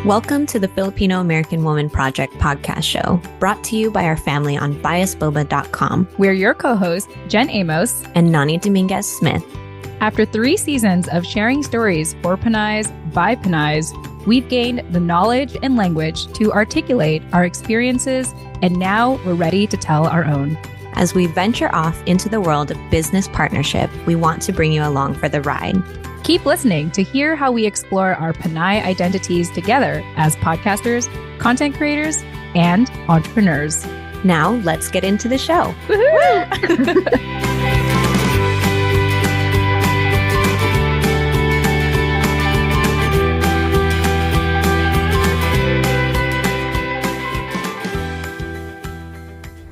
Welcome to the Filipino American Woman Project podcast show, brought to you by our family on biasboba.com. We're your co-hosts, Jen Amos and Nani Dominguez-Smith. After 3 seasons of sharing stories for Pinays by Pinays, we've gained the knowledge and language to articulate our experiences, and now we're ready to tell our own. As we venture off into the world of business partnership, we want to bring you along for the ride. Keep listening to hear how we explore our Pinay identities together as podcasters, content creators, and entrepreneurs. Now, let's get into the show.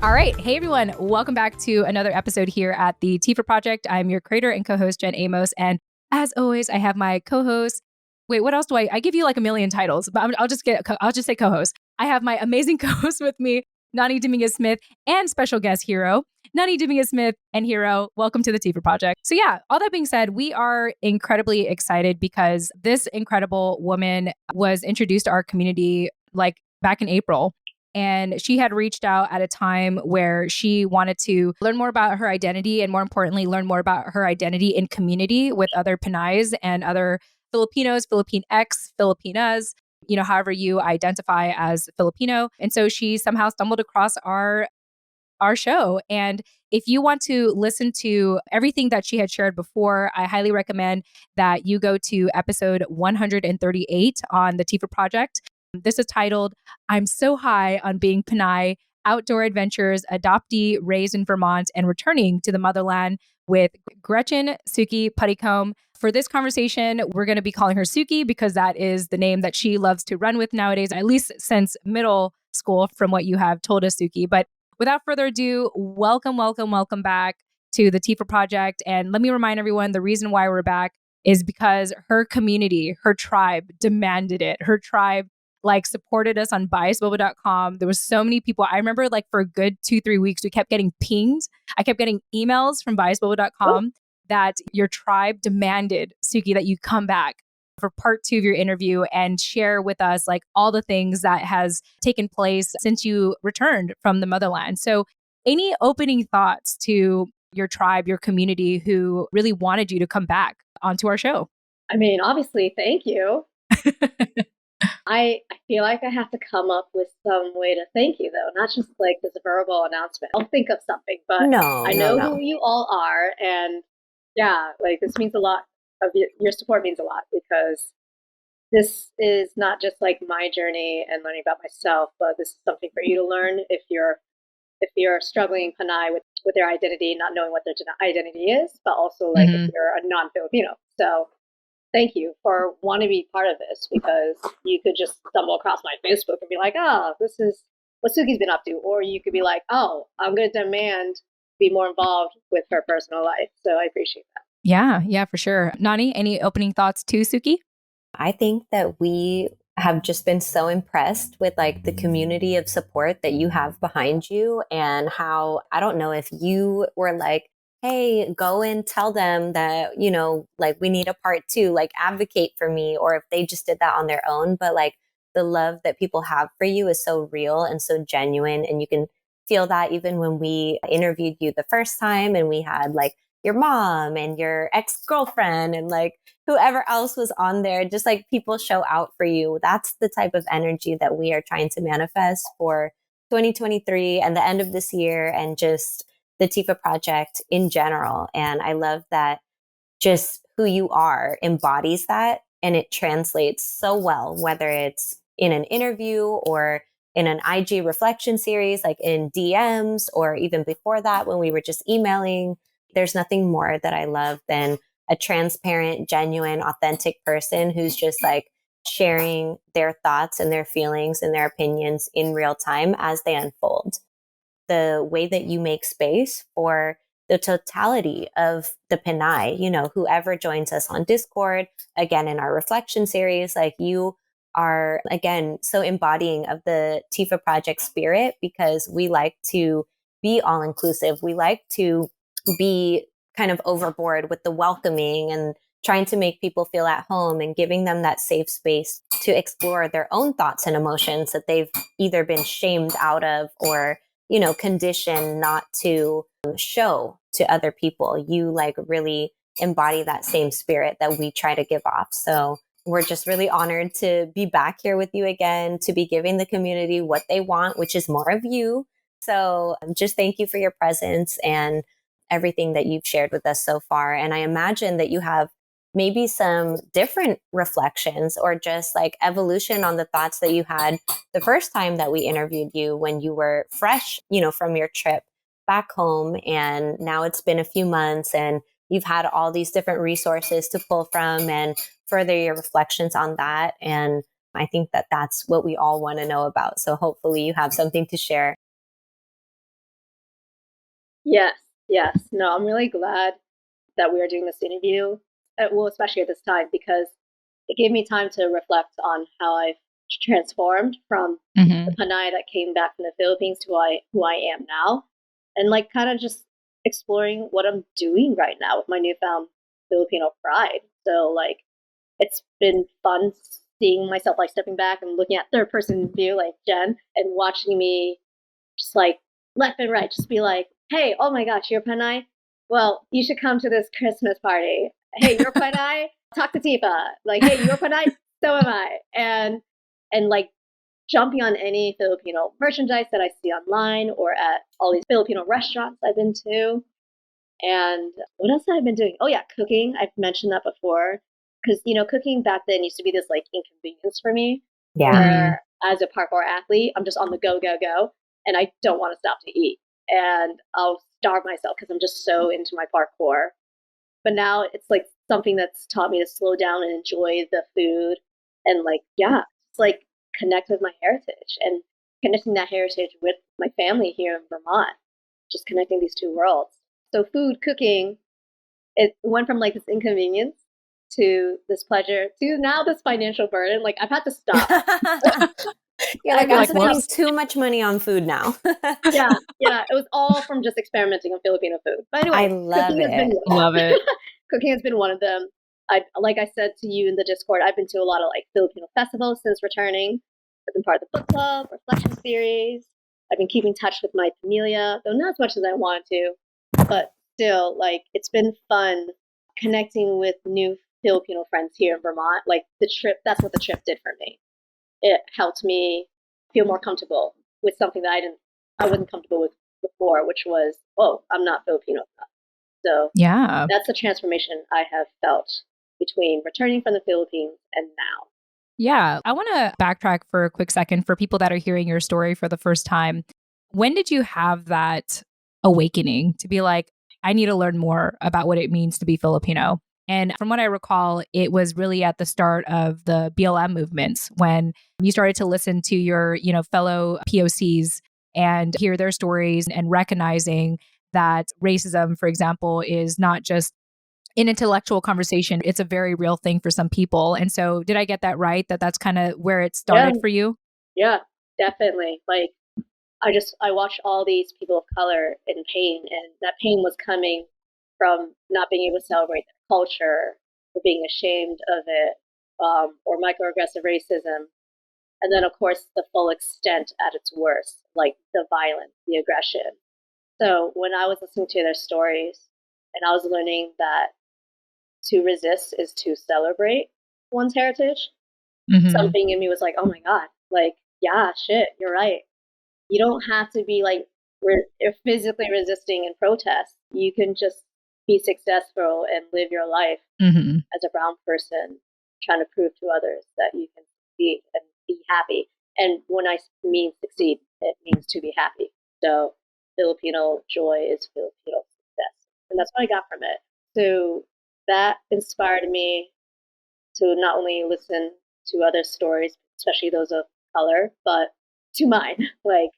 All right. Hey, everyone. Welcome back to another episode here at the TFAW Project. I'm your creator and co-host, Jen Amos. And as always, I have my co-host. Wait, what else do I give you like a million titles, but I'll just say co-host. I have my amazing co-host with me, Nani Dominguez-Smith, and special guest hero, Nani Dominguez-Smith and hero. Welcome to the TFAW Project. So yeah, all that being said, we are incredibly excited because this incredible woman was introduced to our community like back in April. And she had reached out at a time where she wanted to learn more about her identity and, more importantly, learn more about her identity in community with other Pinays and other Filipinos, Filipinx, Filipinas, however you identify as Filipino. And so she somehow stumbled across our show. And if you want to listen to everything that she had shared before, I highly recommend that you go to episode 138 on the TFAW Project. This is titled, I'm So High on Being Pinay, Outdoor Adventures, Adoptee, Raised in Vermont, and Returning to the Motherland with Gretchen, Tsuki, Puddicombe. For this conversation, we're going to be calling her Tsuki because that is the name that she loves to run with nowadays, at least since middle school, from what you have told us, Tsuki. But without further ado, welcome back to the TFAW Project. And let me remind everyone, the reason why we're back is because her community, her tribe demanded it. Her tribe supported us on biasboba.com. There was so many people. I remember for a good 2-3 weeks, we kept getting pinged. I kept getting emails from biasboba.com that your tribe demanded, Tsuki, that you come back for part 2 of your interview and share with us all the things that has taken place since you returned from the motherland. So any opening thoughts to your tribe, your community who really wanted you to come back onto our show? I mean, obviously, thank you. I feel like I have to come up with some way to thank you, though, not just this verbal announcement. I'll think of something, but I know who you all are. And yeah, this means a lot. Your support means a lot because this is not just my journey and learning about myself, but this is something for you to learn if you're struggling Pinay with their identity, not knowing what their identity is, but also if you're a non-Filipino. So thank you for wanting to be part of this because you could just stumble across my Facebook and be like, oh, this is what Tsuki's been up to. Or you could be like, oh, I'm going to demand to be more involved with her personal life. So I appreciate that. Yeah, for sure. Nani, any opening thoughts too, Tsuki? I think that we have just been so impressed with the community of support that you have behind you and how, I don't know if you were hey, go and tell them that, we need a part 2, advocate for me, or if they just did that on their own. But the love that people have for you is so real and so genuine. And you can feel that even when we interviewed you the first time and we had your mom and your ex-girlfriend and whoever else was on there, just people show out for you. That's the type of energy that we are trying to manifest for 2023 and the end of this year and just the TFAW Project in general. And I love that just who you are embodies that and it translates so well, whether it's in an interview or in an IG reflection series, in DMs, or even before that when we were just emailing. There's nothing more that I love than a transparent, genuine, authentic person who's just sharing their thoughts and their feelings and their opinions in real time as they unfold. The way that you make space for the totality of the Pinay, whoever joins us on Discord, again, in our reflection series, you are, again, so embodying of the TFAW Project spirit because we like to be all inclusive. We like to be kind of overboard with the welcoming and trying to make people feel at home and giving them that safe space to explore their own thoughts and emotions that they've either been shamed out of or, conditioned not to show to other people. You like really embody that same spirit that we try to give off. So we're just really honored to be back here with you again, to be giving the community what they want, which is more of you. So just thank you for your presence and everything that you've shared with us so far. And I imagine that you have maybe some different reflections or just like evolution on the thoughts that you had the first time that we interviewed you when you were fresh, from your trip back home. And now it's been a few months and you've had all these different resources to pull from and further your reflections on that. And I think that that's what we all want to know about. So hopefully you have something to share. Yes. No, I'm really glad that we are doing this interview. Well, especially at this time, because it gave me time to reflect on how I've transformed from the Panay that came back from the Philippines to who I am now. And like kind of just exploring what I'm doing right now with my newfound Filipino pride. So like it's been fun seeing myself like stepping back and looking at third person view like Jen and watching me just like left and right just be like, hey, oh my gosh, you're Panay? Well, you should come to this Christmas party. Hey, you're Panay? Talk to Tifa. Like, hey, you're Panay? So am I. And like jumping on any Filipino merchandise that I see online or at all these Filipino restaurants I've been to. And what else have I been doing? Oh yeah, cooking. I've mentioned that before. Because, cooking back then used to be this like inconvenience for me. Yeah. Where as a parkour athlete, I'm just on the go. And I don't want to stop to eat. And I'll starve myself because I'm just so into my parkour. But now it's like something that's taught me to slow down and enjoy the food and like, yeah, it's like connect with my heritage and connecting that heritage with my family here in Vermont, just connecting these two worlds. So food, cooking, it went from like this inconvenience to this pleasure to now this financial burden. Like I've had to stop. You're like, I'm spending too much money on food now. Yeah. It was all from just experimenting on Filipino food. But anyway, I love it. Cooking has been one of them. Like I said to you in the Discord, I've been to a lot of like Filipino festivals since returning. I've been part of the book club, reflection series. I've been keeping touch with my familia, though not as much as I want to. But still, like it's been fun connecting with new Filipino friends here in Vermont. Like the trip, that's what the trip did for me. It helped me feel more comfortable with something that I wasn't comfortable with before, which was, oh, I'm not Filipino enough. So yeah, that's the transformation I have felt between returning from the Philippines and now. Yeah, I want to backtrack for a quick second for people that are hearing your story for the first time. When did you have that awakening to be like, I need to learn more about what it means to be Filipino? And from what I recall, it was really at the start of the BLM movements when you started to listen to your, fellow POCs and hear their stories and recognizing that racism, for example, is not just an intellectual conversation. It's a very real thing for some people. And so did I get that right? That's kind of where it started for you? Yeah, definitely. Like I watched all these people of color in pain, and that pain was coming from not being able to celebrate their culture or being ashamed of it, or microaggressive racism. And then, of course, the full extent at its worst, like the violence, the aggression. So when I was listening to their stories and I was learning that to resist is to celebrate one's heritage, something in me was like, oh my God, like, yeah, shit, you're right. You don't have to be like physically resisting in protest. You can just be successful and live your life as a brown person, trying to prove to others that you can succeed and be happy. And when I mean succeed, it means to be happy. So Filipino joy is Filipino success. And that's what I got from it. So that inspired me to not only listen to other stories, especially those of color, but to mine, like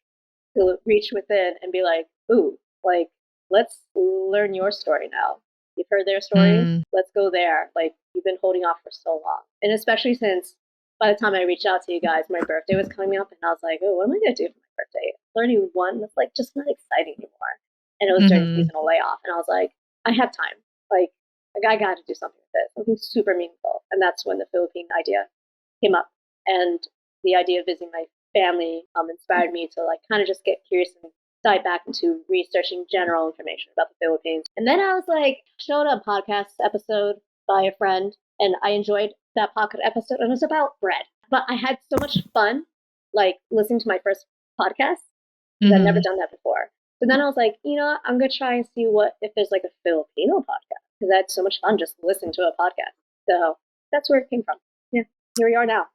to reach within and be like, ooh, like, let's learn your story now. You've heard their stories. Let's go there. Like, you've been holding off for so long. And especially since by the time I reached out to you guys, my birthday was coming up and I was like, oh, what am I going to do for my birthday? 31 was like just not exciting anymore. And it was during seasonal layoff. And I was like, I have time. Like, Like, I got to do something with this, something super meaningful. And that's when the Philippine idea came up. And the idea of visiting my family inspired me to like kind of just get curious and dive back into researching general information about the Philippines. And then I was like, showed a podcast episode by a friend, and I enjoyed that podcast episode, and it was about bread. But I had so much fun, like listening to my first podcast, because I'd never done that before. So then I was like, you know what? I'm gonna try and see if there's like a Filipino podcast, because I had so much fun just listening to a podcast. So that's where it came from. Yeah, here we are now.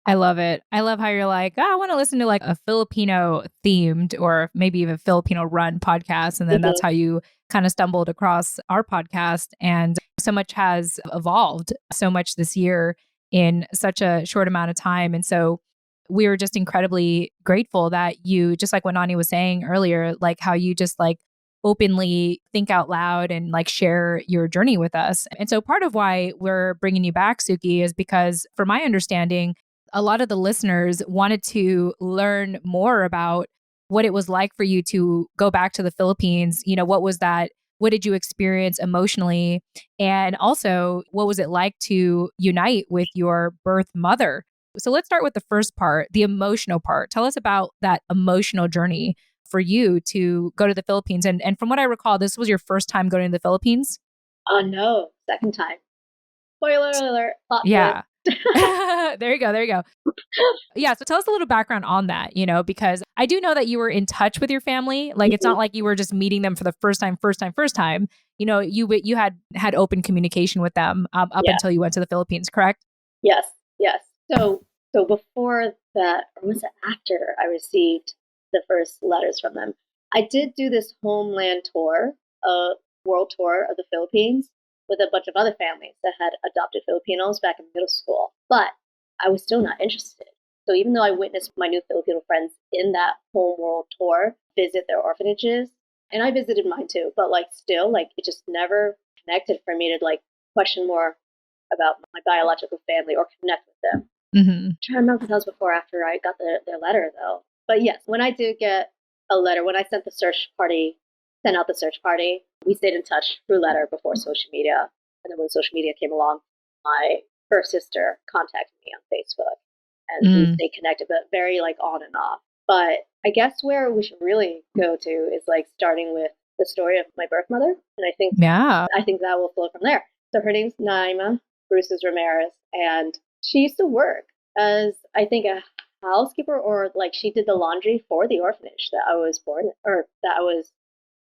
I love it. I love how you're like, I want to listen to like a Filipino themed or maybe even Filipino run podcast. And then that's how you kind of stumbled across our podcast. And so much has evolved so much this year in such a short amount of time. And so we were just incredibly grateful that you, just like what Nani was saying earlier, like how you just like openly think out loud and like share your journey with us. And so part of why we're bringing you back, Tsuki, is because from my understanding, a lot of the listeners wanted to learn more about what it was like for you to go back to the Philippines. You know, what was that? What did you experience emotionally? And also, what was it like to unite with your birth mother? So let's start with the first part, the emotional part. Tell us about that emotional journey for you to go to the Philippines. And from what I recall, this was your first time going to the Philippines? Oh, no. Second time. Spoiler alert. Yeah. There you go. Yeah. So tell us a little background on that, you know, because I do know that you were in touch with your family. Like, it's not like you were just meeting them for the first time. You know, you had open communication with them up until you went to the Philippines, correct? Yes. So before that, or was it after I received the first letters from them, I did do this homeland tour, world tour of the Philippines with a bunch of other families that had adopted Filipinos back in middle school. But I was still not interested. So even though I witnessed my new Filipino friends in that home world tour visit their orphanages, and I visited mine too, but like still, like it just never connected for me to like question more about my biological family or connect with them. I'm trying to remember if that was before or after I got their letter though. But yes, when I did get a letter, when I sent out the search party, we stayed in touch through letter before social media. And then when social media came along, my first sister contacted me on Facebook, and we stayed connected, but very like on and off. But I guess where we should really go to is like starting with the story of my birth mother. And I think that will flow from there. So her name's Naima Bruce's Ramirez, and she used to work as, I think, a housekeeper, or like she did the laundry for the orphanage that I was born in, or that I was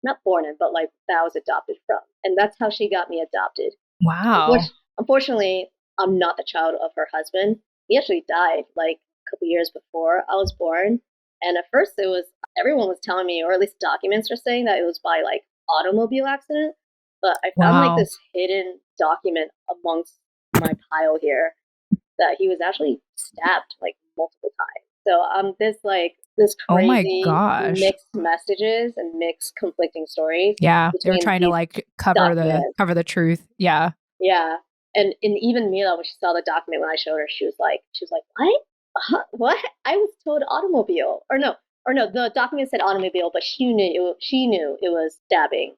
not born in, but like that I was adopted from. And that's how she got me adopted. Wow. Unfortunately, I'm not the child of her husband. He actually died like a couple years before I was born. And at first everyone was telling me, or at least documents were saying, that it was by like automobile accident. But I found like this hidden document amongst my pile here that he was actually stabbed like multiple times. So this crazy mixed messages and mixed conflicting stories. Yeah, they were trying to like cover the truth. Yeah. Yeah. And even Mila, when she saw the document, when I showed her, she was like, what? What? I was told automobile. Or no, the document said automobile, but she knew it was stabbing.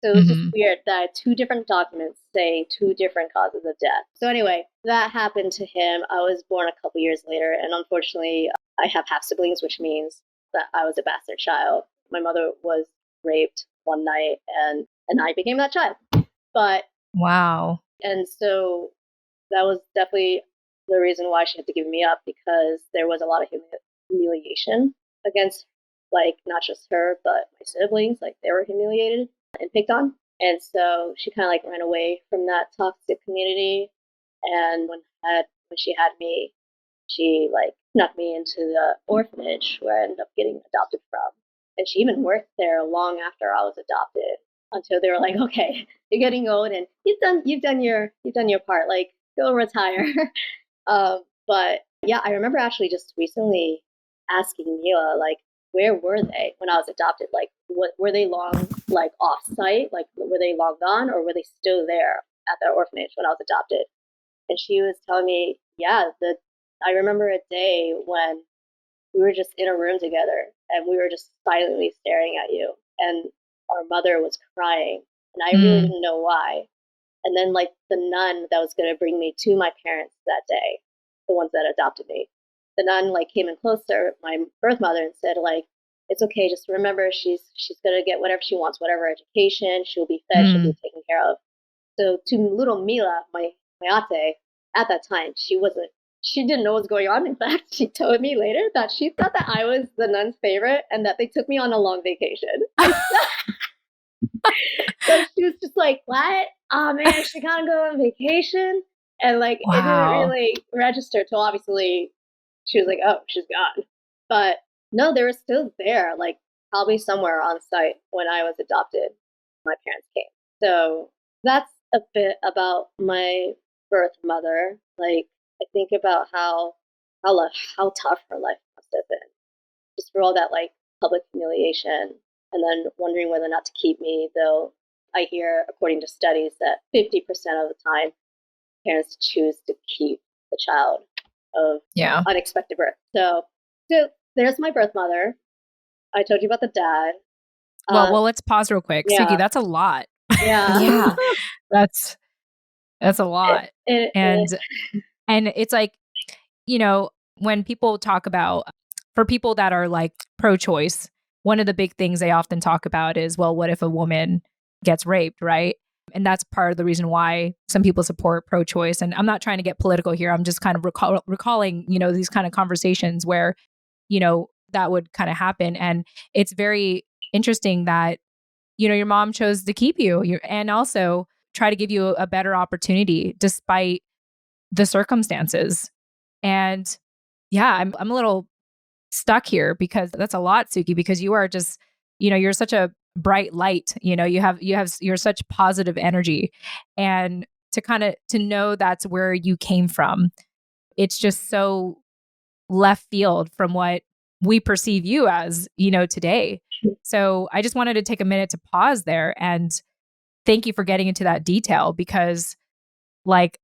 So it was just weird that two different documents say two different causes of death. So anyway, that happened to him. I was born a couple years later, and unfortunately, I have half siblings, which means that I was a bastard child. My mother was raped one night, and I became that child. But wow. And so that was definitely the reason why she had to give me up, because there was a lot of humiliation against, like, not just her, but my siblings. Like, they were humiliated and picked on. And so she kind of like ran away from that toxic community. And when she had me, she like snuck me into the orphanage where I ended up getting adopted from. And she even worked there long after I was adopted, until they were like, okay, you're getting old and you've done your part, like go retire. But yeah, I remember actually just recently asking Mila, like, where were they when I was adopted? Like, what were they long, like off site? Like, were they long gone, or were they still there at the orphanage when I was adopted? And she was telling me, yeah, I remember a day when we were just in a room together and we were just silently staring at you, and our mother was crying, and I really didn't know why. And then like the nun that was going to bring me to my parents that day, the ones that adopted me, the nun like came in closer, my birth mother, and said like, it's okay, just remember she's going to get whatever she wants, whatever education, she'll be fed, she'll be taken care of. So to little Mila, my ate, at that time, she didn't know what was going on. In fact, she told me later that she thought that I was the nun's favorite and that they took me on a long vacation. So she was just like, what? Oh man, she can't go on vacation. And like, It didn't really register till obviously she was like, oh, she's gone. But no, they were still there, like probably somewhere on site when I was adopted. My parents came. So that's a bit about my birth mother. Like, I think about how tough her life must have been, just for all that like public humiliation, and then wondering whether or not to keep me. Though I hear, according to studies, that 50% of the time parents choose to keep the child of unexpected birth. So there's my birth mother. I told you about the dad. Well, let's pause real quick. Yeah. Tsuki, that's a lot. Yeah. That's a lot. And it's like, you know, when people talk about, for people that are like pro-choice, one of the big things they often talk about is, well, what if a woman gets raped, right? And that's part of the reason why some people support pro-choice. And I'm not trying to get political here. I'm just kind of recalling, you know, these kind of conversations where, you know, that would kind of happen. And it's very interesting that, you know, your mom chose to keep you and also try to give you a better opportunity despite the circumstances. And yeah, I'm a little stuck here because that's a lot, Tsuki, because you are just, you know, you're such a bright light, you know, you're such positive energy, and to know that's where you came from. It's just so left field from what we perceive you as, you know, today. So I just wanted to take a minute to pause there and thank you for getting into that detail, because like,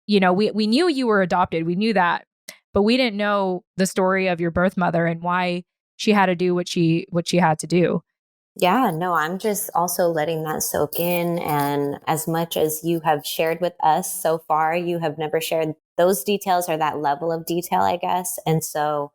you know, we knew you were adopted. We knew that, but we didn't know the story of your birth mother and why she had to do what she had to do. Yeah, no, I'm just also letting that soak in. And as much as you have shared with us so far, you have never shared those details or that level of detail, I guess. And so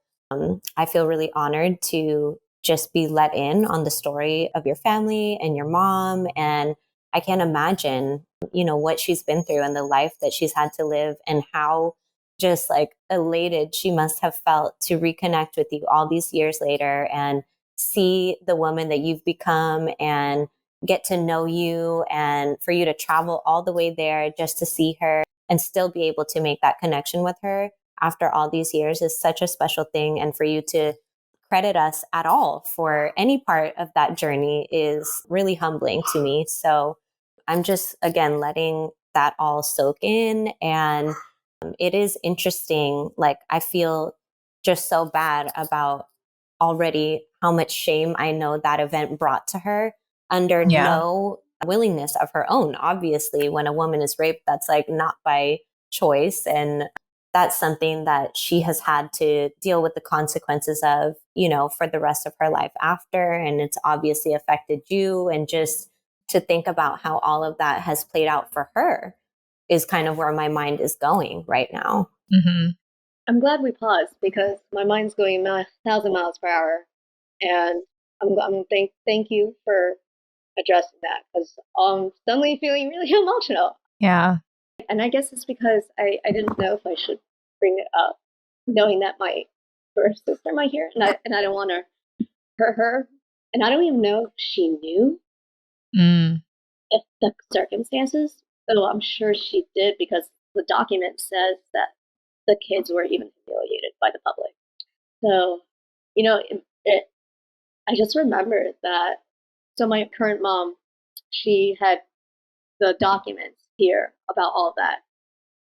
I feel really honored to just be let in on the story of your family and your mom. And I can't imagine, you know, what she's been through and the life that she's had to live, and how just like elated she must have felt to reconnect with you all these years later and see the woman that you've become and get to know you, and for you to travel all the way there just to see her and still be able to make that connection with her after all these years is such a special thing. And for you to credit us at all for any part of that journey is really humbling to me. So I'm just, again, letting that all soak in. And it is interesting. Like, I feel just so bad about already how much shame I know that event brought to her under no willingness of her own. Obviously, when a woman is raped, that's like not by choice. And that's something that she has had to deal with the consequences of, you know, for the rest of her life after. And it's obviously affected you. And just to think about how all of that has played out for her is kind of where my mind is going right now. Mm-hmm. I'm glad we paused because my mind's going 1,000 miles per hour, and I'm thank you for addressing that, because I'm suddenly feeling really emotional. Yeah, and I guess it's because I didn't know if I should bring it up, knowing that my birth sister might hear, and I don't want to hurt her, and I don't even know if she knew if the circumstances. Though I'm sure she did, because the document says that the kids were even humiliated by the public. So, you know, I just remember that. So my current mom, she had the documents here about all that.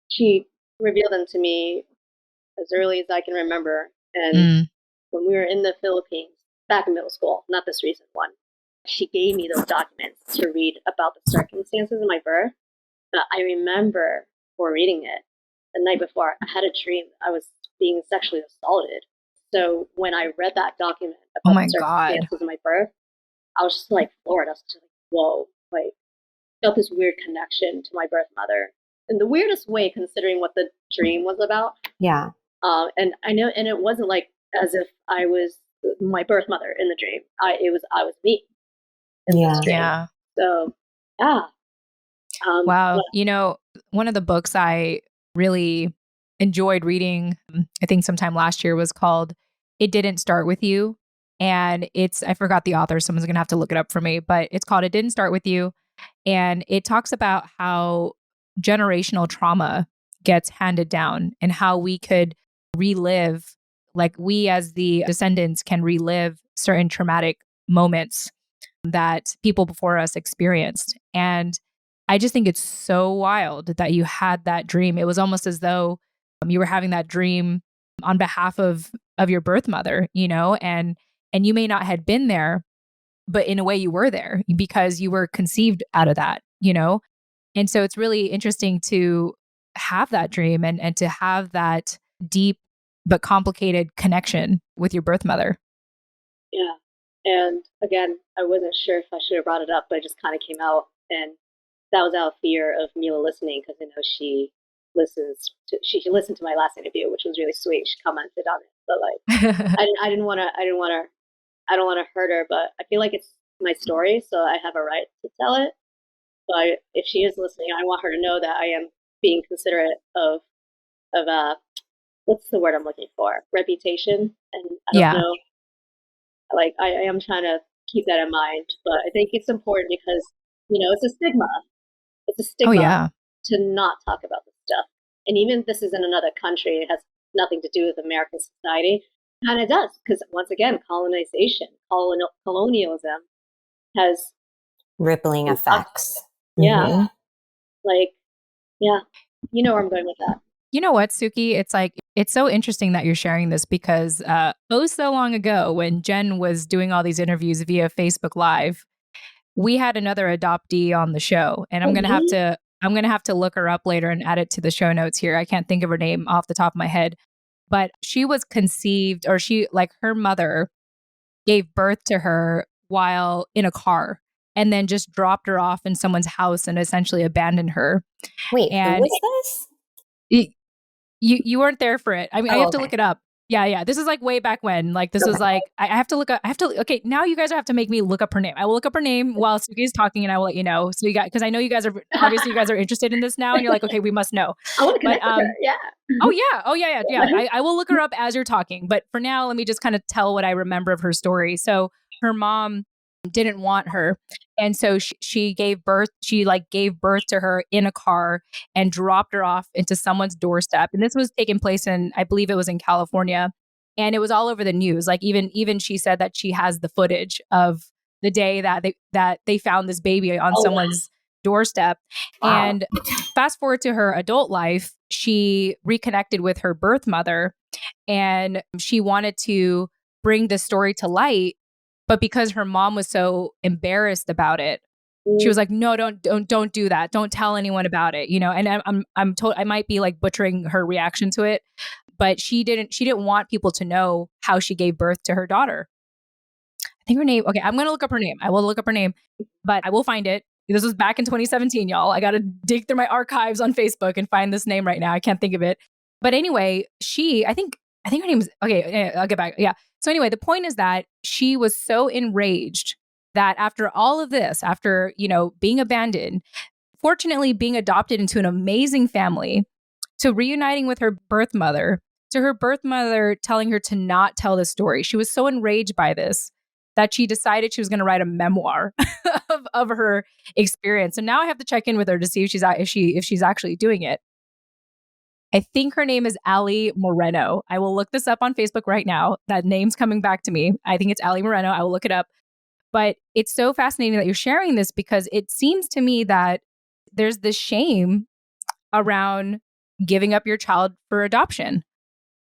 She revealed them to me as early as I can remember. And when we were in the Philippines, back in middle school, not this recent one, she gave me those documents to read about the circumstances of my birth. I remember before reading it, the night before, I had a dream I was being sexually assaulted. So when I read that document about the circumstances of my birth, I was just like floored. I was just like, whoa, like felt this weird connection to my birth mother in the weirdest way, considering what the dream was about. Yeah. And I know, and it wasn't like as if I was my birth mother in the dream. I was me in this dream. Yeah. So, yeah. Wow. One of the books I really enjoyed reading, I think sometime last year, was called It Didn't Start With You. And I forgot the author. Someone's going to have to look it up for me, but it's called It Didn't Start With You. And it talks about how generational trauma gets handed down and how we could relive, like we as the descendants can relive certain traumatic moments that people before us experienced. And I just think it's so wild that you had that dream. It was almost as though you were having that dream on behalf of your birth mother, and you may not have been there, but in a way you were there because you were conceived out of that, And so it's really interesting to have that dream and to have that deep but complicated connection with your birth mother. Yeah. And again, I wasn't sure if I should have brought it up, but it just kind of came out. And that was out of fear of Mila listening, because I know she listened to my last interview, which was really sweet. She commented on it, but like, I didn't want to hurt her, but I feel like it's my story, so I have a right to tell it. But if she is listening, I want her to know that I am being considerate of what's the word I'm looking for? Reputation. And I don't know, like I am trying to keep that in mind, but I think it's important because, it's a stigma. It's a stigma to not talk about this stuff. And even if this is in another country, it has nothing to do with American society. And it does, because once again, colonization, colonialism has rippling effects. Yeah. Mm-hmm. Like, yeah, you know where I'm going with that. You know what, Tsuki? It's so interesting that you're sharing this because so long ago when Jen was doing all these interviews via Facebook Live, we had another adoptee on the show, and I'm gonna have to look her up later and add it to the show notes here. I can't think of her name off the top of my head, but she was conceived, or her mother gave birth to her while in a car, and then just dropped her off in someone's house and essentially abandoned her. Wait, and who was this? You weren't there for it. I mean, I have to look it up. Yeah. This is like way back when. Like this was like I have to look up. Okay, now you guys have to make me look up her name. I will look up her name while Tsuki is talking, and I will let you know. So because I know you guys are obviously interested in this now, and you're like, okay, we must know. I want to connect with her. Yeah. Oh yeah. I will look her up as you're talking. But for now, let me just kind of tell what I remember of her story. So her mom didn't want her, and so she gave birth. She gave birth to her in a car and dropped her off into someone's doorstep. And this was taking place in, I believe it was in California, and it was all over the news. Like even she said that she has the footage of the day that they found this baby on someone's doorstep. Wow. And fast forward to her adult life, she reconnected with her birth mother, and she wanted to bring this story to light. But because her mom was so embarrassed about it, she was like, "No, don't do that. Don't tell anyone about it." And I'm told I might be butchering her reaction to it, but she didn't want people to know how she gave birth to her daughter. I think her name. Okay, I'm gonna look up her name. I will look up her name, but I will find it. This was back in 2017, y'all. I got to dig through my archives on Facebook and find this name right now. I can't think of it. But anyway, I think her name is okay. I'll get back. Yeah. So anyway, the point is that she was so enraged that after all of this, after, being abandoned, fortunately being adopted into an amazing family, to reuniting with her birth mother, to her birth mother telling her to not tell the story. She was so enraged by this that she decided she was going to write a memoir of her experience. And now I have to check in with her to see if she's actually doing it. I think her name is Ali Moreno. I will look this up on Facebook right now. That name's coming back to me. I think it's Ali Moreno. I will look it up. But it's so fascinating that you're sharing this because it seems to me that there's this shame around giving up your child for adoption.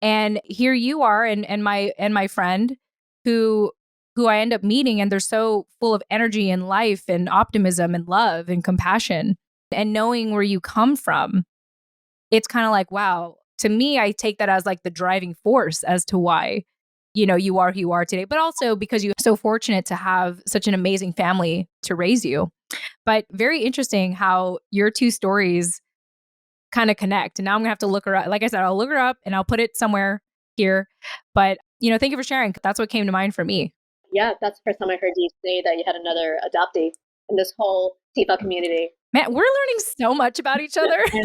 And here you are and my friend who I end up meeting, and they're so full of energy and life and optimism and love and compassion, and knowing where you come from. It's kind of like, wow, to me, I take that as the driving force as to why you are who you are today, but also because you're so fortunate to have such an amazing family to raise you. But very interesting how your two stories kind of connect. And now I'm gonna have to look her up. Like I said, I'll look her up and I'll put it somewhere here. But thank you for sharing. That's what came to mind for me. Yeah, that's the first time I heard you say that you had another adoptee in this whole TFAW community. Man, we're learning so much about each other. I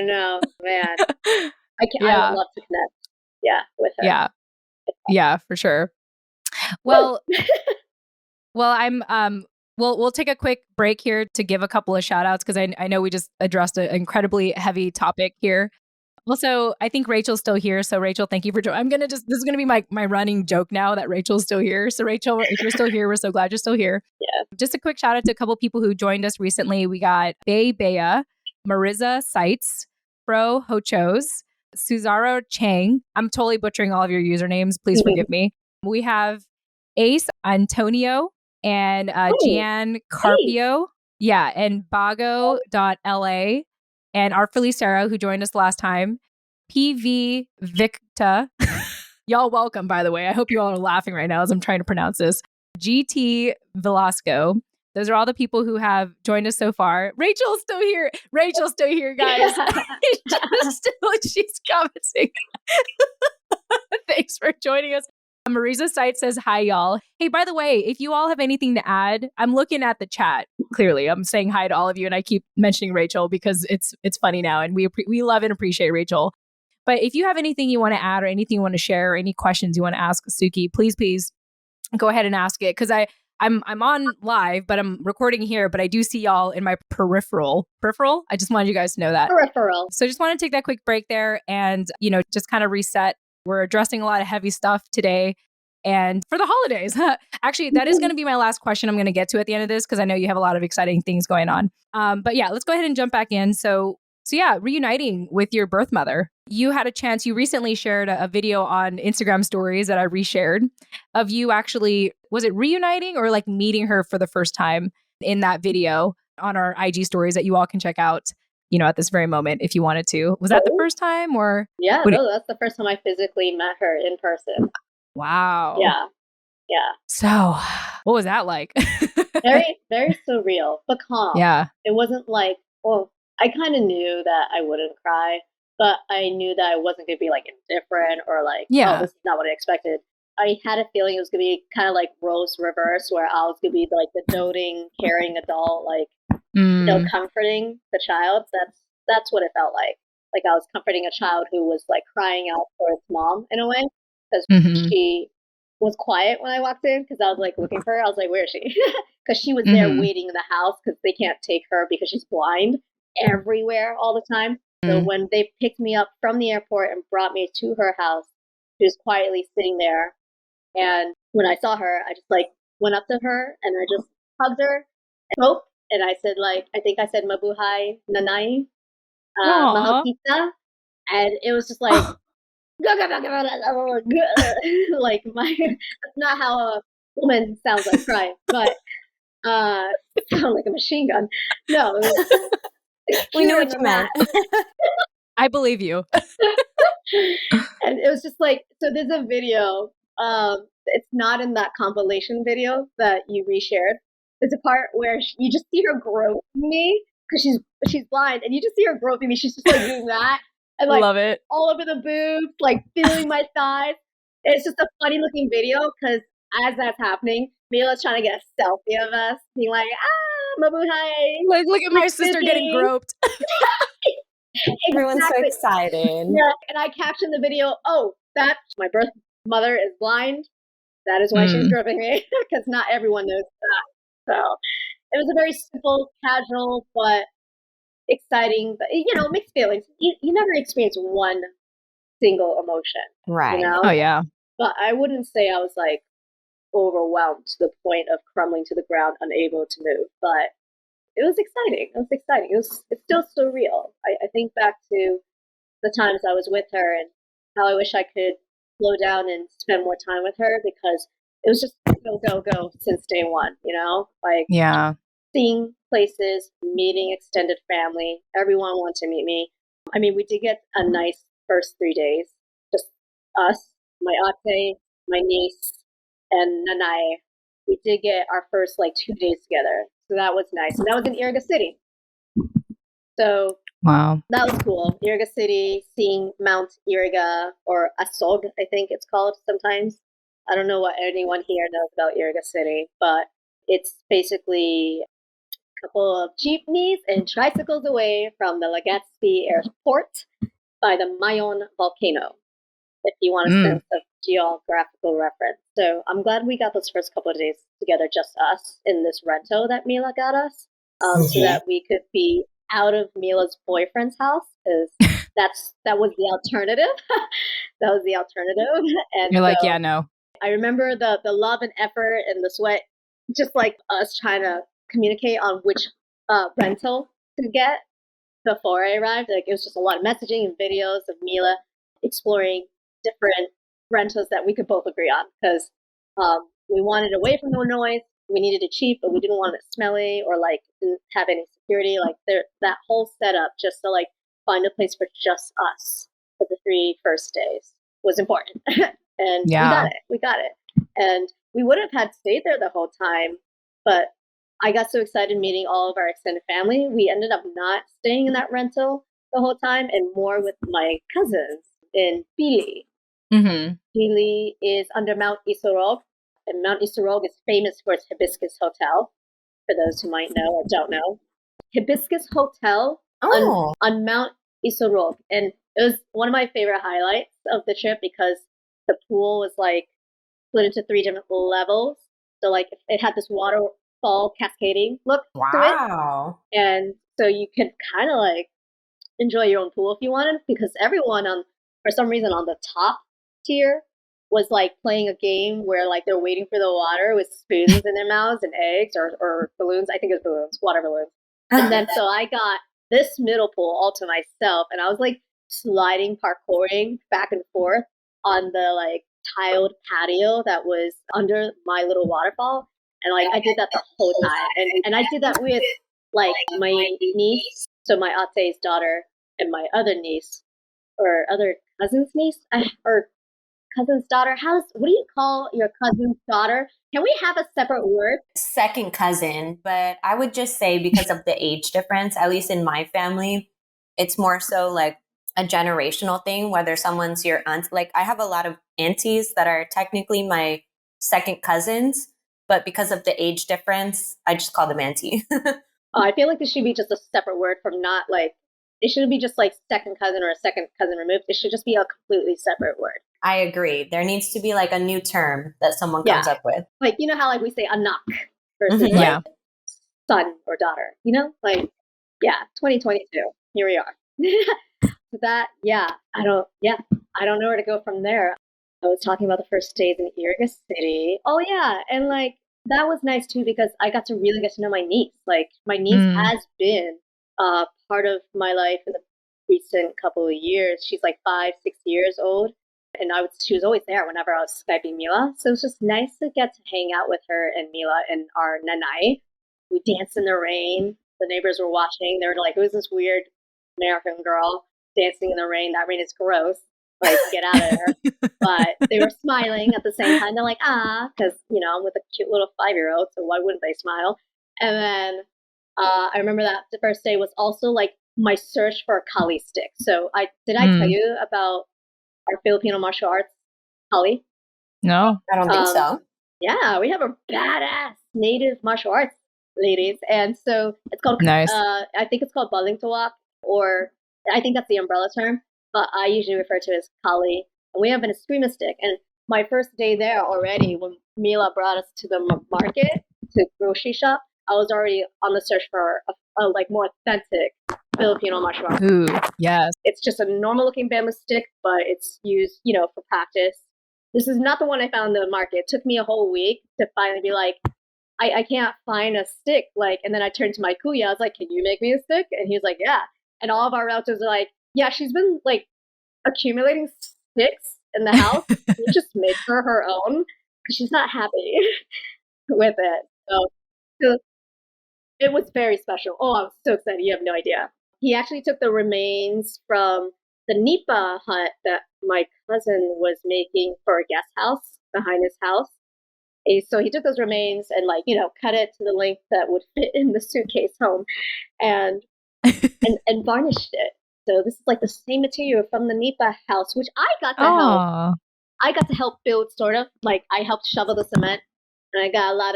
know, man. I would love to connect. Yeah, with her. Yeah, for sure. Well, we'll take a quick break here to give a couple of shout outs because I know we just addressed an incredibly heavy topic here. Also, I think Rachel's still here. So Rachel, thank you for joining. This is going to be my running joke now that Rachel's still here. So Rachel, if you're still here, we're so glad you're still here. Yeah. Just a quick shout out to a couple people who joined us recently. We got Bea, Marissa Seitz, Fro Hochos, Suzaro Chang. I'm totally butchering all of your usernames. Please forgive me. We have Ace Antonio and Gian Carpio. Yeah, and Bago.la. And Artfully Sarah, who joined us last time. PV Victa. Y'all welcome, by the way. I hope you all are laughing right now as I'm trying to pronounce this. GT Velasco. Those are all the people who have joined us so far. Rachel's still here. Guys. She's commenting. Thanks for joining us. Marisa Sight says, hi, y'all. Hey, by the way, if you all have anything to add, I'm looking at the chat. Clearly, I'm saying hi to all of you, and I keep mentioning Rachel because it's funny now, and we love and appreciate Rachel. But if you have anything you want to add or anything you want to share or any questions you want to ask Tsuki, please go ahead and ask it because I'm on live, but I'm recording here, but I do see y'all in my peripheral. I just wanted you guys to know that. Peripheral. So just want to take that quick break there and, just kind of reset. We're addressing a lot of heavy stuff today and for the holidays. Actually, that is going to be my last question I'm going to get to at the end of this because I know you have a lot of exciting things going on. But yeah, let's go ahead and jump back in. So yeah, reuniting with your birth mother. You had a chance, you recently shared a video on Instagram stories that I reshared of you actually, was it reuniting or like meeting her for the first time in that video on our IG stories that you all can check out, at this very moment if you wanted to. Was that the first time or? Yeah, that's the first time I physically met her in person. Wow. Yeah. So what was that like? Very, very surreal, but calm. Yeah. It wasn't like, I kind of knew that I wouldn't cry, but I knew that I wasn't going to be like indifferent or like, this is not what I expected. I had a feeling it was going to be kind of like roles reverse where I was going to be like the doting, caring adult, like, comforting the child. That's what it felt like. Like I was comforting a child who was like crying out for its mom in a way because she was quiet when I walked in because I was like looking for her. I was like, where is she? Because she was there waiting in the house because they can't take her because she's blind everywhere all the time. So when they picked me up from the airport and brought me to her house, she was quietly sitting there. And when I saw her, I just like went up to her and I just hugged her and spoke. And I said, like, I think I said, Mabuhay, Nani, Mahal Kita. And it was just like, like that's not how a woman sounds like crying, but it sounded like a machine gun. No, we knew what you meant. I believe you. And it was just like, so there's a video. It's not in that compilation video that you reshared. There's a part where you just see her groping me because she's blind, and you just see her groping me. She's just like doing that, and like love it. all over the boobs, like feeling my thighs. It's just a funny looking video because as that's happening, Mila's trying to get a selfie of us, being like, mabuhay. Like, look at my sister getting groped. Exactly. Everyone's so excited. Yeah, and I captioned the video, that's my birth mother is blind. That is why she's groping me, because not everyone knows that. So it was a very simple, casual, but exciting, but mixed feelings. You never experience one single emotion. Right. Oh, yeah. But I wouldn't say I was like overwhelmed to the point of crumbling to the ground, unable to move. But it was exciting. It's still surreal. I think back to the times I was with her and how I wish I could slow down and spend more time with her because it was just go since day one, like seeing places, meeting extended family. Everyone wanted to meet me. I mean, we did get a nice first 3 days, just us, my ate, my niece and Nani, we did get our first 2 days together. So that was nice. And that was in Iriga City. So wow, that was cool. Iriga City, seeing Mount Iriga, or Asog, I think it's called sometimes. I don't know what anyone here knows about Iriga City, but it's basically a couple of jeepneys and tricycles away from the Legazpi Airport by the Mayon volcano, if you want a sense of geographical reference. So I'm glad we got those first couple of days together, just us, in this rental that Mila got us, so that we could be out of Mila's boyfriend's house, because that was the alternative. That was the alternative. And you're like, yeah, no. I remember the love and effort and the sweat, just like us trying to communicate on which rental to get before I arrived. Like, it was just a lot of messaging and videos of Mila exploring different rentals that we could both agree on, because we wanted away from the noise. We needed it cheap, but we didn't want it smelly or didn't have any security. That whole setup just to find a place for just us for the 3 first days was important. And we got it. And we would have had stayed there the whole time, but I got so excited meeting all of our extended family. We ended up not staying in that rental the whole time and more with my cousins in Pili. Mm-hmm. Pili is under Mount Isorog, and Mount Isorog is famous for its Hibiscus Hotel, for those who might know or don't know. Hibiscus Hotel on Mount Isorog. And it was one of my favorite highlights of the trip, because the pool was split into 3 different levels. So it had this waterfall cascading look to it. And so you could kind of enjoy your own pool if you wanted, because everyone for some reason on the top tier was playing a game where they're waiting for the water with spoons in their mouths and eggs or balloons. I think it was balloons, water balloons. And then so I got this middle pool all to myself, and I was sliding, parkouring back and forth on the tiled patio that was under my little waterfall. And I did that the whole time. And I did that with my niece, so my ate's daughter, and my other niece, or other cousin's niece, or cousin's daughter. What do you call your cousin's daughter? Can we have a separate word? Second cousin, but I would just say, because of the age difference, at least in my family, it's more so a generational thing, whether someone's your aunt. I have a lot of aunties that are technically my second cousins, but because of the age difference, I just call them auntie. I feel this should be just a separate word from not it shouldn't be just second cousin or a second cousin removed. It should just be a completely separate word. I agree. There needs to be a new term that someone comes up with. You know how we say anak versus son or daughter, 2022. Here we are. So I don't know where to go from there. I was talking about the first days in Iriga City. Oh yeah, and that was nice too, because I got to really get to know my niece. My niece has been part of my life in the recent couple of years. She's 5, 6 years old, and she was always there whenever I was Skyping Mila. So it was just nice to get to hang out with her and Mila and our Nani. We danced in the rain. The neighbors were watching. They were like, "Who's this weird American girl dancing in the rain? That rain is gross. Get out of there." But they were smiling at the same time. They're like, because, I'm with a cute little 5-year-old, so why wouldn't they smile? And then I remember that the first day was also my search for a Kali stick. So I tell you about our Filipino martial arts Kali? No, I don't think so. Yeah, we have a badass native martial arts ladies, and so it's called nice. I think it's called balingtuak, or I think that's the umbrella term, but I usually refer to it as Kali. And we have an eskrima stick. And my first day there already, when Mila brought us to the market, to grocery shop, I was already on the search for a more authentic Filipino martial arts. Ooh, yes. It's just a normal looking bamboo stick, but it's used, for practice. This is not the one I found in the market. It took me a whole week to finally be I can't find a stick. And then I turned to my kuya. I was like, "Can you make me a stick?" And he was like, "Yeah." And all of our relatives are like, "Yeah, she's been accumulating sticks in the house. We just made her own because she's not happy with it." So it was very special. Oh, I was so excited. You have no idea. He actually took the remains from the nipa hut that my cousin was making for a guest house behind his house. So he took those remains and cut it to the length that would fit in the suitcase home, and and varnished it. So this is like the same material from the Nipa house, which I got to help. I got to help build, sort of. Like I helped shovel the cement, and I got a lot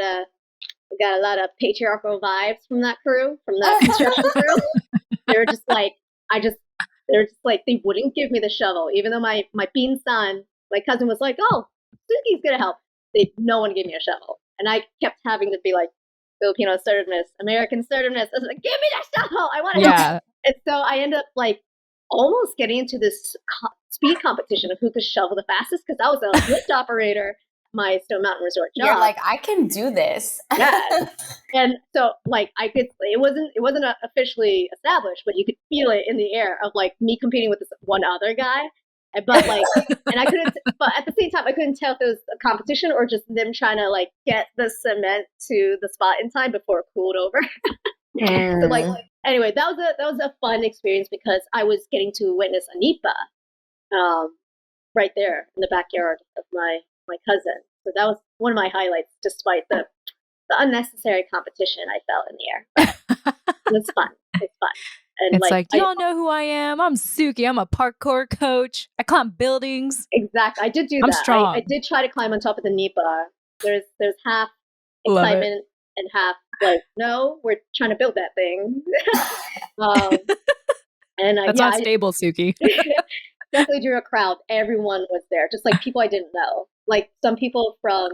of patriarchal vibes from that crew, from that construction crew. They were just like, they wouldn't give me the shovel, even though my bean son, my cousin, was like, "Oh, Tsuki's gonna help." No one gave me a shovel, and I kept having to be like, Filipino assertiveness, American assertiveness. I was like, "Give me that shovel! I want to help." And so I ended up like almost getting into this speed competition of who could shovel the fastest, because I was a lift operator. My Stone Mountain Resort job. You're like, I can do this. Yeah. And so like it wasn't officially established, but you could feel it in the air of like me competing with this one other guy. But like, and I couldn't, but at the same time, I couldn't tell if it was a competition or just them trying to like get the cement to the spot in time before it cooled over. So like, anyway, that was a fun experience because I was getting to witness a Nipa, right there in the backyard of my cousin. So that was one of my highlights, despite the unnecessary competition I felt in the air. It's fun. It's fun. And it's like, do y'all know who I am? I'm Tsuki. I'm a parkour coach. I climb buildings. Exactly. I did do I'm that. Strong. I did try to climb on top of the Nipa. There's half excitement and half like, no, we're trying to build that thing. And that's unstable, Tsuki. Definitely drew a crowd. Everyone was there, just like people I didn't know. Like some people from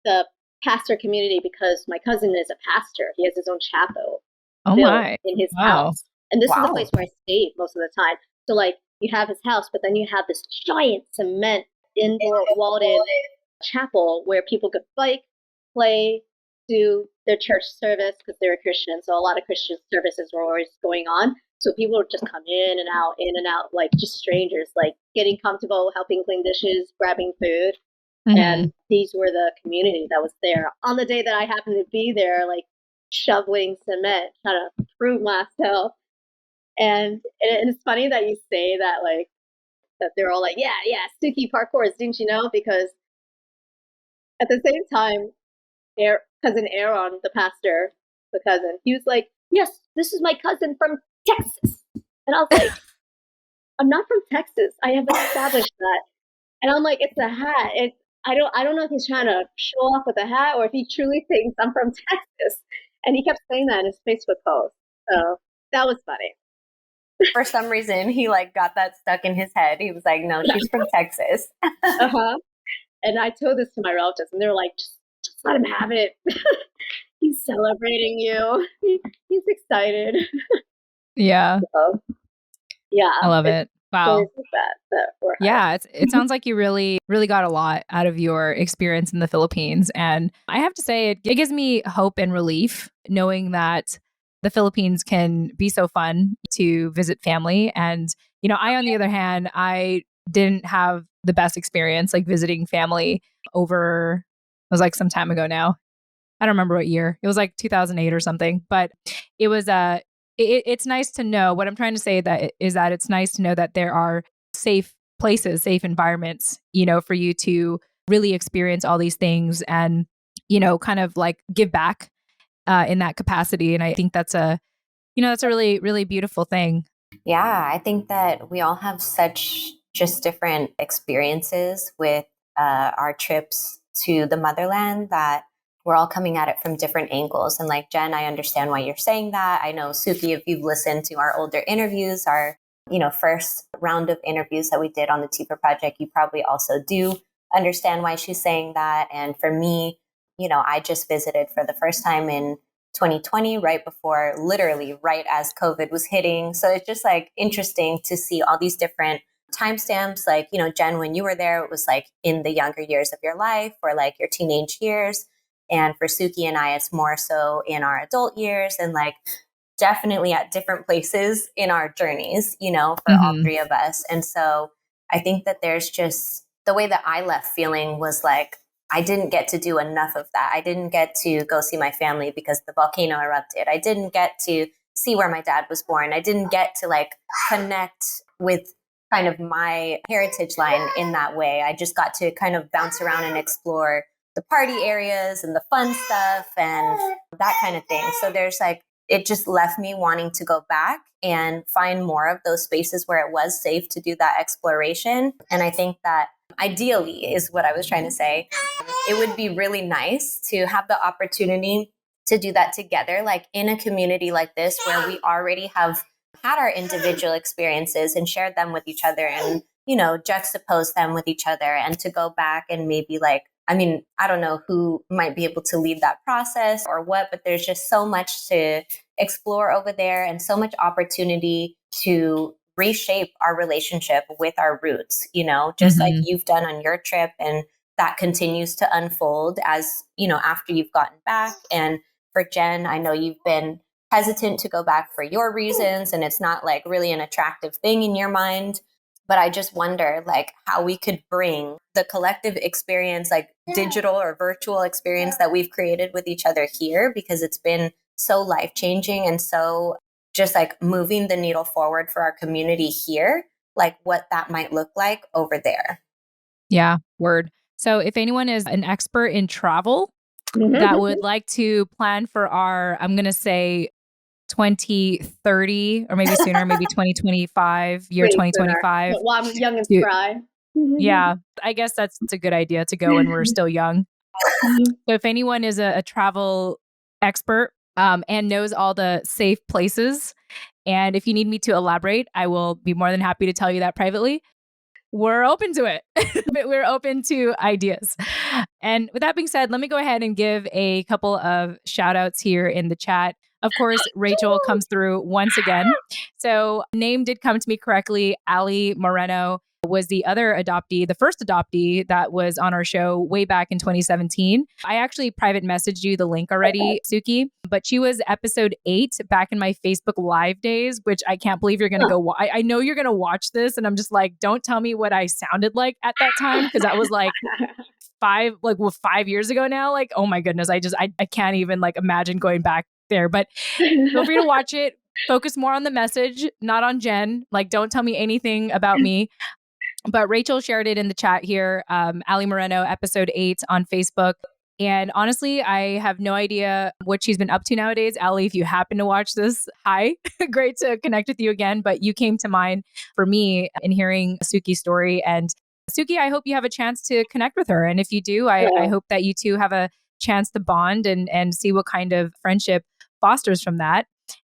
the pastor community, because my cousin is a pastor. He has his own chapel built in his house. And this is the place where I stayed most of the time. So like you have his house, but then you have this giant cement indoor walled-in chapel where people could bike, play, do their church service, because they're a Christian. So a lot of Christian services were always going on. So people would just come in and out, like just strangers, like getting comfortable, helping clean dishes, grabbing food. Mm-hmm. And these were the community that was there. On the day that I happened to be there, like shoveling cement, trying to prove myself. And it's funny that you say that, like, that they're all like, yeah, Tsuki parkours, didn't you know? Because at the same time, cousin Aaron, the pastor, the cousin, he was like, yes, this is my cousin from Texas. And I was like, I'm not from Texas. I have established that. And I'm like, it's a hat. I don't know if he's trying to show off with a hat or if he truly thinks I'm from Texas. And he kept saying that in his Facebook post. So that was funny. For some reason, he like got that stuck in his head. He was like, no, she's from Texas. And I told this to my relatives, and they were like, just let him have it. He's celebrating you. He's excited. Yeah. So, yeah. I love it. Wow. Yeah, it sounds like you really, really got a lot out of your experience in the Philippines. And I have to say, it gives me hope and relief knowing that the Philippines can be so fun to visit family. And, you know, I, on the other hand, I didn't have the best experience like visiting family over, it was like some time ago now. I don't remember what year. It was like 2008 or something. But it was it's nice to know. What I'm trying to say is that it's nice to know that there are safe places, safe environments, you know, for you to really experience all these things and, you know, kind of like give back in that capacity. And I think that's a really, really beautiful thing. Yeah, I think that we all have such just different experiences with our trips to the motherland that we're all coming at it from different angles. And like, Jen, I understand why you're saying that. I know, Tsuki, if you've listened to our older interviews, our, you know, first round of interviews that we did on the TFAW project, you probably also do understand why she's saying that. And for me, you know, I just visited for the first time in 2020, literally right as COVID was hitting. So it's just like interesting to see all these different timestamps. Like, you know, Jen, when you were there, it was like in the younger years of your life or like your teenage years. And for Tsuki and I, it's more so in our adult years and like definitely at different places in our journeys, you know, for all three of us. And so I think that there's just the way that I left feeling was like, I didn't get to do enough of that. I didn't get to go see my family because the volcano erupted. I didn't get to see where my dad was born. I didn't get to like connect with kind of my heritage line in that way. I just got to kind of bounce around and explore the party areas and the fun stuff and that kind of thing. So there's like, it just left me wanting to go back and find more of those spaces where it was safe to do that exploration. And I think that ideally is what I was trying to say. It would be really nice to have the opportunity to do that together, like in a community like this, where we already have had our individual experiences and shared them with each other and, you know, juxtapose them with each other, and to go back and maybe like, I mean, I don't know who might be able to lead that process or what, but there's just so much to explore over there and so much opportunity to reshape our relationship with our roots, you know, just like you've done on your trip. And that continues to unfold as, you know, after you've gotten back. And for Jen, I know you've been hesitant to go back for your reasons, and it's not like really an attractive thing in your mind. But I just wonder like how we could bring the collective experience, like digital or virtual experience that we've created with each other here, because it's been so life-changing and so just like moving the needle forward for our community here, like what that might look like over there. Yeah, word. So if anyone is an expert in travel that would like to plan for our, I'm going to say 2030 or maybe sooner, maybe 2025, year 2025. Well, I'm young and spry. Yeah, I guess that's a good idea to go when we're still young. So if anyone is a travel expert and knows all the safe places, and if you need me to elaborate, I will be more than happy to tell you that privately. We're open to it. But we're open to ideas. And with that being said, let me go ahead and give a couple of shout outs here in the chat. Of course, Rachel comes through once again. So name did come to me correctly. Ali Moreno was the other adoptee, the first adoptee that was on our show way back in 2017. I actually private messaged you the link already, Tsuki, but she was episode 8 back in my Facebook Live days, which I can't believe you're going to go. I know you're going to watch this, and I'm just like, don't tell me what I sounded like at that time, because that was like 5 years ago now. Like, oh my goodness, I can't even like imagine going back there. But feel free to watch it. Focus more on the message, not on Jen. Like, don't tell me anything about me. But Rachel shared it in the chat here, Ali Moreno, episode 8 on Facebook. And honestly, I have no idea what she's been up to nowadays. Ali, if you happen to watch this, hi. Great to connect with you again. But you came to mind for me in hearing Tsuki's story. And Tsuki, I hope you have a chance to connect with her. And if you do, I hope that you two have a chance to bond and see what kind of friendship fosters from that.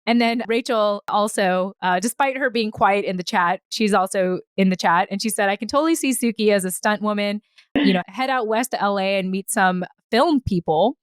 And then Rachel also, despite her being quiet in the chat, she's also in the chat. And she said, I can totally see Tsuki as a stunt woman, you know, head out west to LA and meet some film people.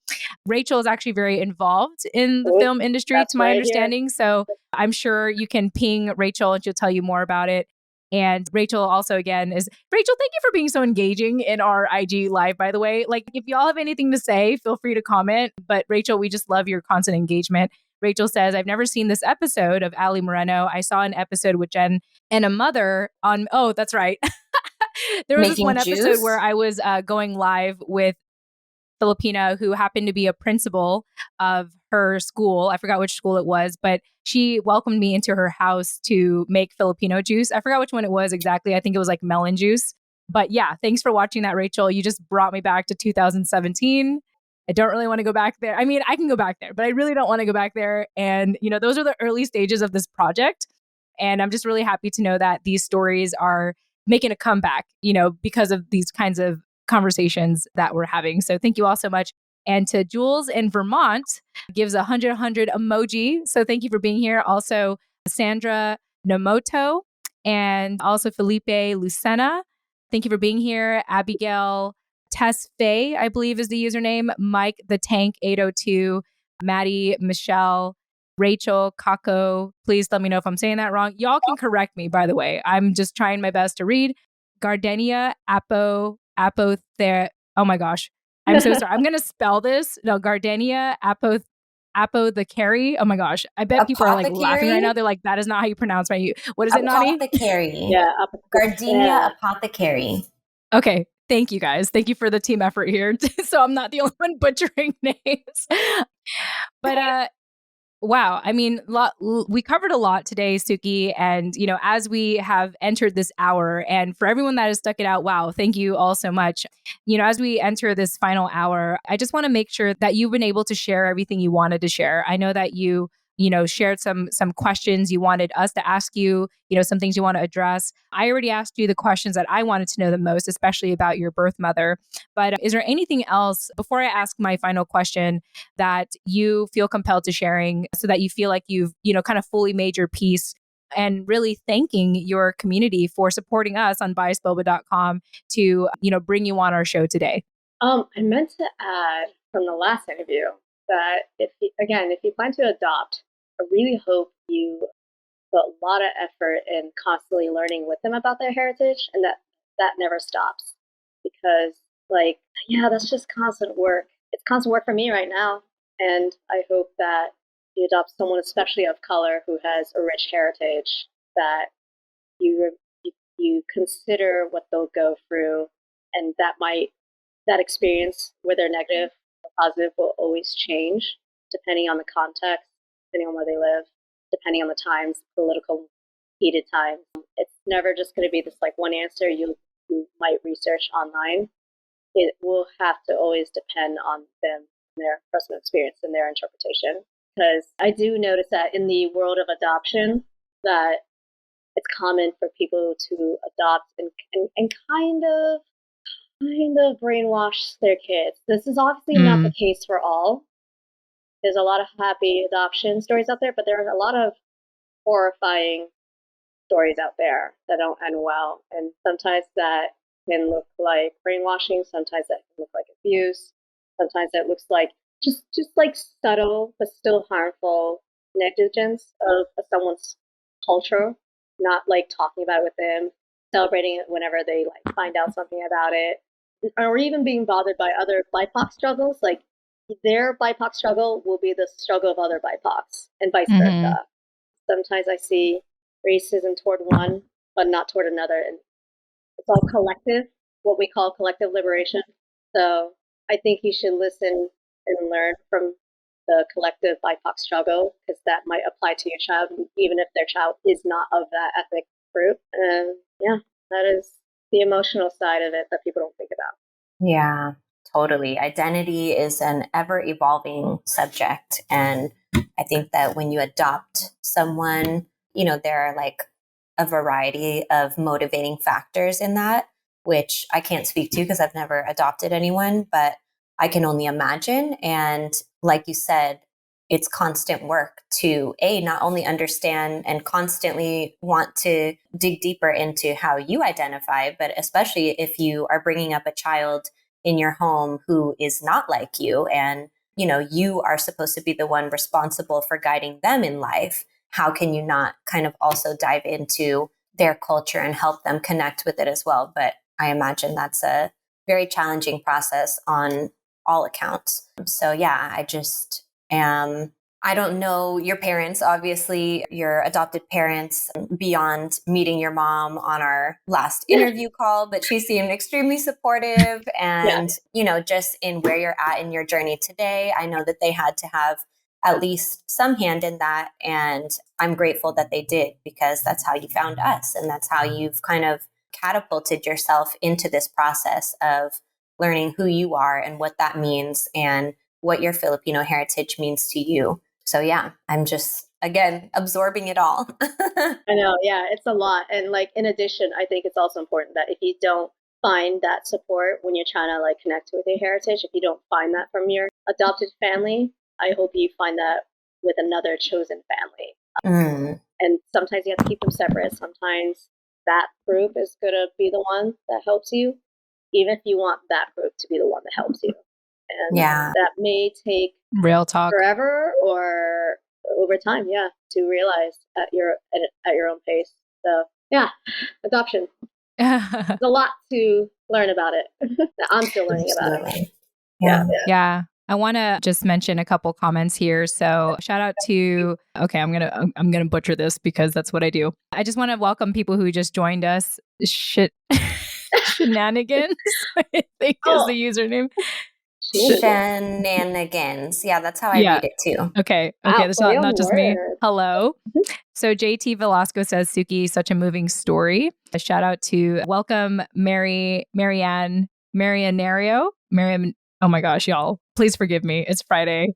Rachel is actually very involved in the film industry, to my understanding. So I'm sure you can ping Rachel and she'll tell you more about it. And Rachel also, again, Rachel, thank you for being so engaging in our IG live, by the way. Like, if y'all have anything to say, feel free to comment. But Rachel, we just love your constant engagement. Rachel says, I've never seen this episode of Ali Moreno. I saw an episode with Jen and a mother on, oh, that's right. There was this one episode where I was going live with Filipina, who happened to be a principal of her school. I forgot which school it was, but she welcomed me into her house to make Filipino juice. I forgot which one it was exactly. I think it was like melon juice. But yeah, thanks for watching that, Rachel. You just brought me back to 2017. I don't really want to go back there. I mean, I can go back there, but I really don't want to go back there. And, you know, those are the early stages of this project. And I'm just really happy to know that these stories are making a comeback, you know, because of these kinds of conversations that we're having. So thank you all so much. And to Jules in Vermont, gives 100 emoji. So thank you for being here. Also, Sandra Nomoto and also Felipe Lucena. Thank you for being here. Abigail Tess Faye, I believe is the username. Mike the Tank 802, Maddie, Michelle, Rachel, Kako. Please let me know if I'm saying that wrong. Y'all can correct me, by the way. I'm just trying my best to read. Gardenia Apothere. Oh my gosh. I'm so sorry. I'm going to spell this. No, Gardenia Apothecary. Oh my gosh. I bet people are like laughing right now. They're like, that is not how you pronounce my, what is it, Nani? Apothecary. Yeah. Gardenia Apothecary. Okay. Thank you guys. Thank you for the team effort here. So I'm not the only one butchering names. But Wow. I mean, we covered a lot today, Tsuki. And, as we have entered this hour, and for everyone that has stuck it out, wow, thank you all so much. As we enter this final hour, I just want to make sure that you've been able to share everything you wanted to share. I know that you shared some questions you wanted us to ask you, some things you want to address. I already asked you the questions that I wanted to know the most, especially about your birth mother. But is there anything else before I ask my final question that you feel compelled to sharing so that you feel like you've, kind of fully made your peace, and really thanking your community for supporting us on biasboba.com to, bring you on our show today? I meant to add from the last interview that if you plan to adopt, I really hope you put a lot of effort in constantly learning with them about their heritage, and that never stops. Because that's just constant work. It's constant work for me right now. And I hope that you adopt someone, especially of color, who has a rich heritage, that you consider what they'll go through, and that experience, whether negative or positive, will always change depending on the context, depending on where they live, depending on the times, political heated times. It's never just going to be this one answer you might research online. It will have to always depend on them, their personal experience and their interpretation. Because I do notice that in the world of adoption, that it's common for people to adopt and kind of brainwash their kids. This is obviously not the case for all. There's a lot of happy adoption stories out there, but there are a lot of horrifying stories out there that don't end well. And sometimes that can look like brainwashing, sometimes that can look like abuse, sometimes that looks like just like subtle but still harmful negligence of someone's culture, not talking about it with them, celebrating it whenever they find out something about it, or even being bothered by other BIPOC struggles. Their BIPOC struggle will be the struggle of other BIPOCs and vice versa. Sometimes I see racism toward one, but not toward another. And it's all collective, what we call collective liberation. So I think you should listen and learn from the collective BIPOC struggle, because that might apply to your child, even if their child is not of that ethnic group. And that is the emotional side of it that people don't think about. Yeah, totally. Identity is an ever evolving subject. And I think that when you adopt someone, there are a variety of motivating factors in that, which I can't speak to because I've never adopted anyone, but I can only imagine. And like you said, it's constant work to not only understand and constantly want to dig deeper into how you identify, but especially if you are bringing up a child in your home who is not like you, and you are supposed to be the one responsible for guiding them in life. How can you not kind of also dive into their culture and help them connect with it as well? But I imagine that's a very challenging process on all accounts. So I just I don't know your parents, obviously your adopted parents, beyond meeting your mom on our last interview call, but she seemed extremely supportive and, just in where you're at in your journey today. I know that they had to have at least some hand in that. And I'm grateful that they did, because that's how you found us. And that's how you've kind of catapulted yourself into this process of learning who you are and what that means and what your Filipino heritage means to you. So I'm just, again, absorbing it all. I know. Yeah, it's a lot. And in addition, I think it's also important that if you don't find that support when you're trying to connect with your heritage, if you don't find that from your adopted family, I hope you find that with another chosen family. And sometimes you have to keep them separate. Sometimes that group is going to be the one that helps you, even if you want that group to be the one that helps you. And that may take real talk forever or over time, to realize at your own pace. So adoption. There's a lot to learn about it. I'm still learning about it. Yeah. I want to just mention a couple comments here. So shout out to, I'm going to butcher this because that's what I do. I just want to welcome people who just joined us. Shenanigans, I think is the username. Shenanigans. Yeah, that's how I read it too. Okay. Wow, That's not just me. Hello. Mm-hmm. So JT Velasco says, Tsuki, such a moving story. A shout out to welcome Marianario. Oh my gosh, y'all. Please forgive me. It's Friday.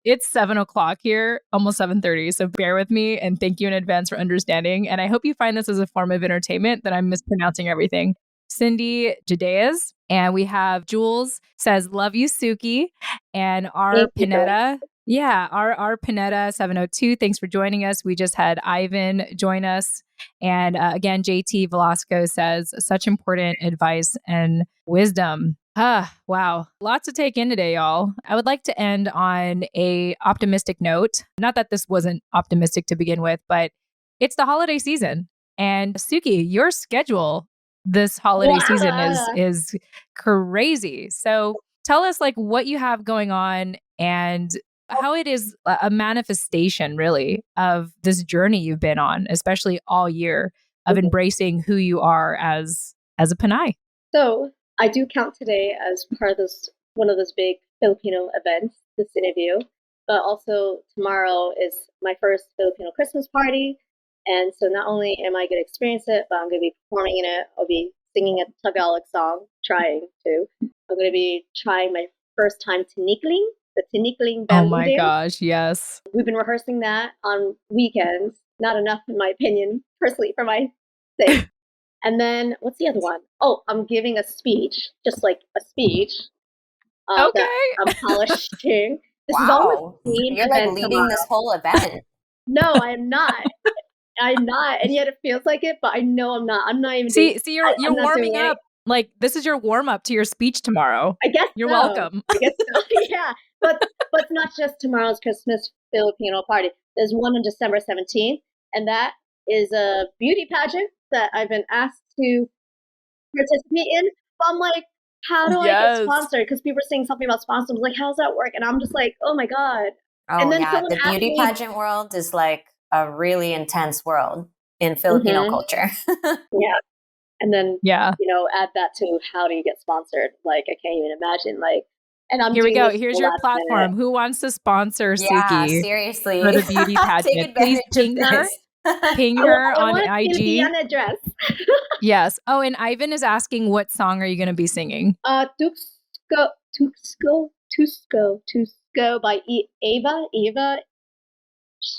It's 7:00 here, almost 7:30. So bear with me and thank you in advance for understanding. And I hope you find this as a form of entertainment that I'm mispronouncing everything. Cindy Jadeas. And we have Jules says, love you, Tsuki. And our Pinetta. Yeah, our Pinetta 702. Thanks for joining us. We just had Ivan join us. And again, JT Velasco says, such important advice and wisdom. Wow. Lots to take in today, y'all. I would like to end on a optimistic note. Not that this wasn't optimistic to begin with, but it's the holiday season. And Tsuki, your schedule this holiday season is crazy. So tell us like what you have going on and how it is a manifestation really of this journey you've been on, especially all year of embracing who you are as a Pinay. So I do count today as part of one of those big Filipino events, this interview, but also tomorrow is my first Filipino Christmas party. And so not only am I going to experience it, but I'm going to be performing in it. I'll be singing a Tagalog song, trying to. I'm going to be trying my first time tinikling, the tinikling bamboo dance. Oh my gosh, yes. We've been rehearsing that on weekends. Not enough, in my opinion, personally, for my sake. And then, what's the other one? Oh, I'm giving a speech, just like a speech. Okay. That I'm polishing. Wow. You're like leading tomorrow. This whole event. No, I'm not. I'm not. And yet it feels like it, but I know I'm not. I'm not even. See, you're warming up. Like, this is your warm up to your speech tomorrow. I guess you're welcome. I guess so. Yeah. But it's not just tomorrow's Christmas Filipino party. There's one on December 17th, and that is a beauty pageant that I've been asked to participate in. But I'm like, how do I get sponsored? Because people are saying something about sponsors. I'm like, how does that work? And I'm just like, oh my God. Oh, and then the beauty pageant world is like a really intense world in Filipino culture. Yeah. And then, add that to how do you get sponsored? Like, I can't even imagine. Like, and I'm here we go. Here's your platform. Minute. Who wants to sponsor Tsuki? Seriously. For the beauty pageant. Please ping her. Ping her on IG. An address. Yes. Oh, and Ivan is asking, what song are you going to be singing? Tuxco by Ava.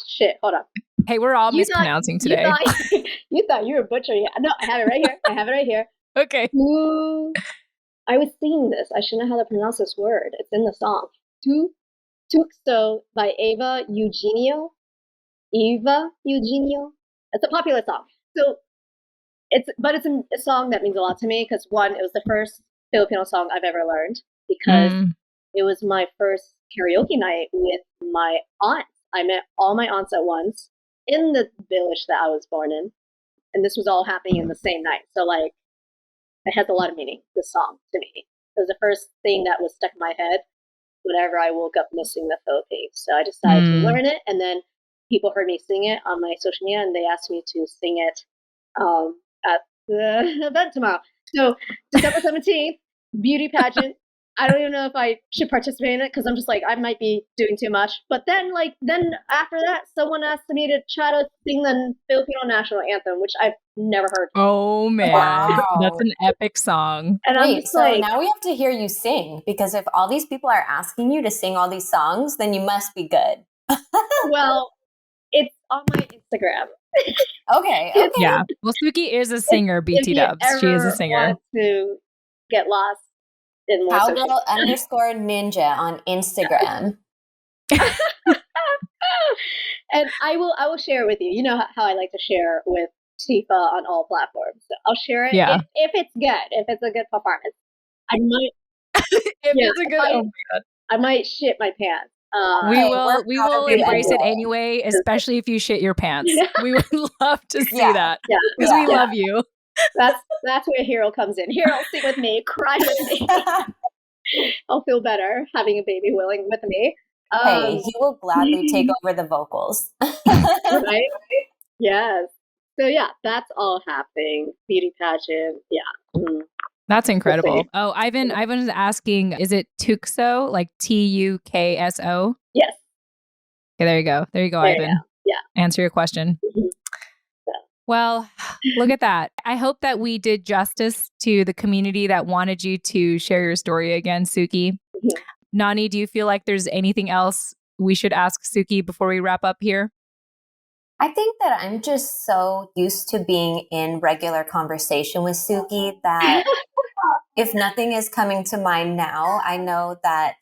Shit, hold up. Hey, we're all mispronouncing today. You thought you were butchering it. No, I have it right here. Okay. Ooh, I was singing this. I should know how to pronounce this word. It's in the song. Tuxco by Eva Eugenio. It's a popular song. So it's a song that means a lot to me because one, it was the first Filipino song I've ever learned because it was my first karaoke night with my aunt. I met all my aunts at once in the village that I was born in. And this was all happening in the same night. So like, it has a lot of meaning, this song, to me. It was the first thing that was stuck in my head whenever I woke up missing the Philippines. So I decided to learn it. And then people heard me sing it on my social media and they asked me to sing it at the event tomorrow. So December 17th, beauty pageant. I don't even know if I should participate in it because I'm just like, I might be doing too much. But then after that, someone asked me to try to sing the Filipino national anthem, which I've never heard. Oh, man. Wow. That's an epic song. And wait, so now we have to hear you sing because if all these people are asking you to sing all these songs, then you must be good. Well, it's on my Instagram. Okay. Yeah. Well, Tsuki is a singer, BT Dubs. She is a singer. Want to get lost. Cowgirl_ninja on Instagram. And I will share with you. You know how I like to share with TFAW on all platforms. So I'll share it if it's good, if it's a good performance. I might I might shit my pants. We will embrace it anyway, especially if you shit your pants. We would love to see that because we love you. That's where Hero comes in. Hero, sing with me, cry with me. I'll feel better having a baby willing with me. Hey, he will gladly take over the vocals. Right? Yes. So yeah, that's all happening. Beauty pageant. Yeah. That's incredible. Oh, Ivan was asking, is it Tukso, like Tukso? Yes. Okay, there you go. There you go, Ivan. Yeah. Answer your question. Mm-hmm. Yeah. Well, look at that. I hope that we did justice to the community that wanted you to share your story again, Tsuki. Mm-hmm. Nani, do you feel like there's anything else we should ask Tsuki before we wrap up here? I think that I'm just so used to being in regular conversation with Tsuki that if nothing is coming to mind now, I know that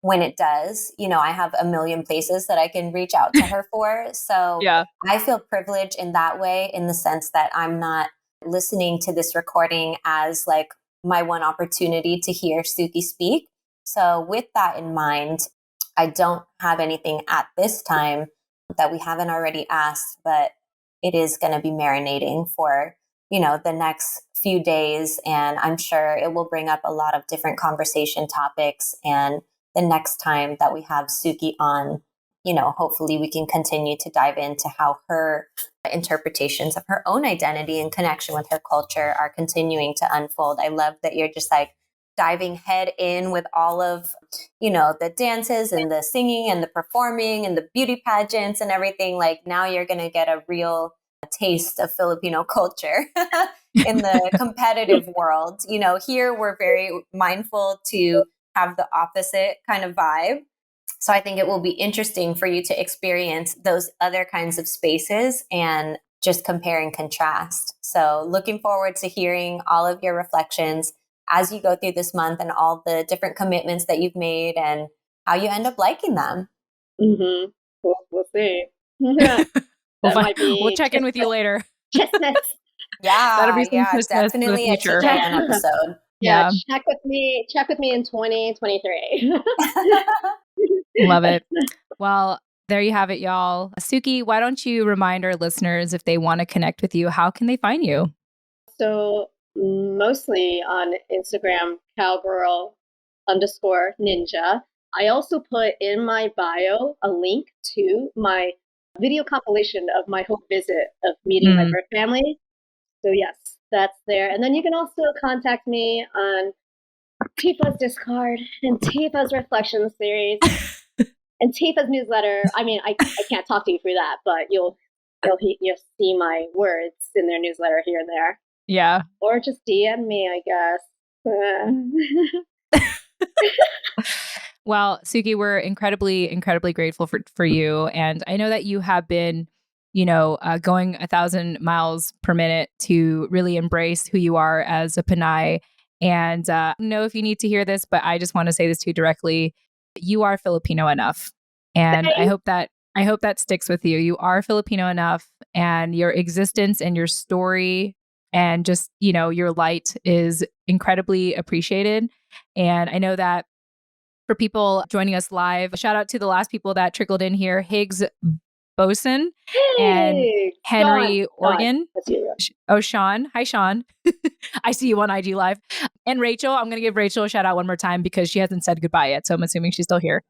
when it does, I have a million places that I can reach out to her for. So yeah. I feel privileged in that way, in the sense that I'm not listening to this recording as like my one opportunity to hear Tsuki speak. So with that in mind, I don't have anything at this time that we haven't already asked, but it is going to be marinating for, the next few days. And I'm sure it will bring up a lot of different conversation topics. And the next time that we have Tsuki on, hopefully we can continue to dive into how her interpretations of her own identity and connection with her culture are continuing to unfold. I love that you're just like diving head in with all of, the dances and the singing and the performing and the beauty pageants and everything. Like now you're going to get a real taste of Filipino culture in the competitive world. Here we're very mindful to have the opposite kind of vibe. So I think it will be interesting for you to experience those other kinds of spaces and just compare and contrast. So looking forward to hearing all of your reflections as you go through this month and all the different commitments that you've made and how you end up liking them. Mm-hmm. We'll see. We'll check in with you later. Tsismis. Yeah, that'll be some Tsismis definitely a check-in episode. Yeah, check with me in 2023. Love it. Well, there you have it, y'all. Tsuki, why don't you remind our listeners, if they want to connect with you, how can they find you? So mostly on Instagram, cowgirl_ninja. I also put in my bio a link to my video compilation of my whole visit of meeting my birth family. So yes, that's there. And then you can also contact me on TFAW's Discord and TFAW's Reflection series and TFAW's newsletter. I mean, I can't talk to you through that, but you'll see my words in their newsletter here and there. Yeah. Or just DM me, I guess. Well, Tsuki, we're incredibly, incredibly grateful for you. And I know that you have been, going 1,000 miles per minute to really embrace who you are as a Pinay. And I don't know if you need to hear this, but I just want to say this to you directly. You are Filipino enough. And I hope that sticks with you. You are Filipino enough, and your existence and your story and just, your light is incredibly appreciated. And I know that for people joining us live, shout out to the last people that trickled in here, Higgs Boson and Henry Organ. Oh, Sean. Hi, Sean. I see you on IG Live. And Rachel, I'm going to give Rachel a shout out one more time because she hasn't said goodbye yet. So I'm assuming she's still here.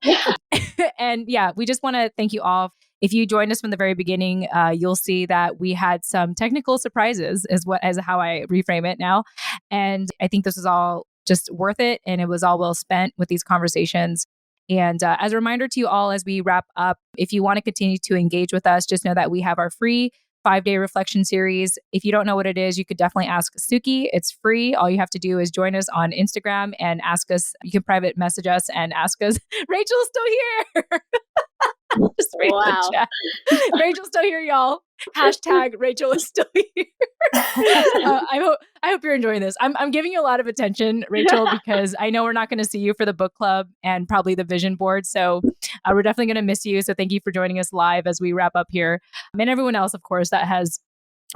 And yeah, we just want to thank you all. If you joined us from the very beginning, you'll see that we had some technical surprises as how I reframe it now. And I think this is all just worth it. And it was all well spent with these conversations. And as a reminder to you all, as we wrap up, if you want to continue to engage with us, just know that we have our free 5-day reflection series. If you don't know what it is, you could definitely ask Tsuki. It's free. All you have to do is join us on Instagram and ask us. You can private message us and ask us. Rachel's still here. Just read the chat. Rachel's still here, y'all. Hashtag Rachel is still here. I hope you're enjoying this. I'm giving you a lot of attention, Rachel, because I know we're not going to see you for the book club and probably the vision board. So we're definitely going to miss you. So thank you for joining us live as we wrap up here. And everyone else, of course, that has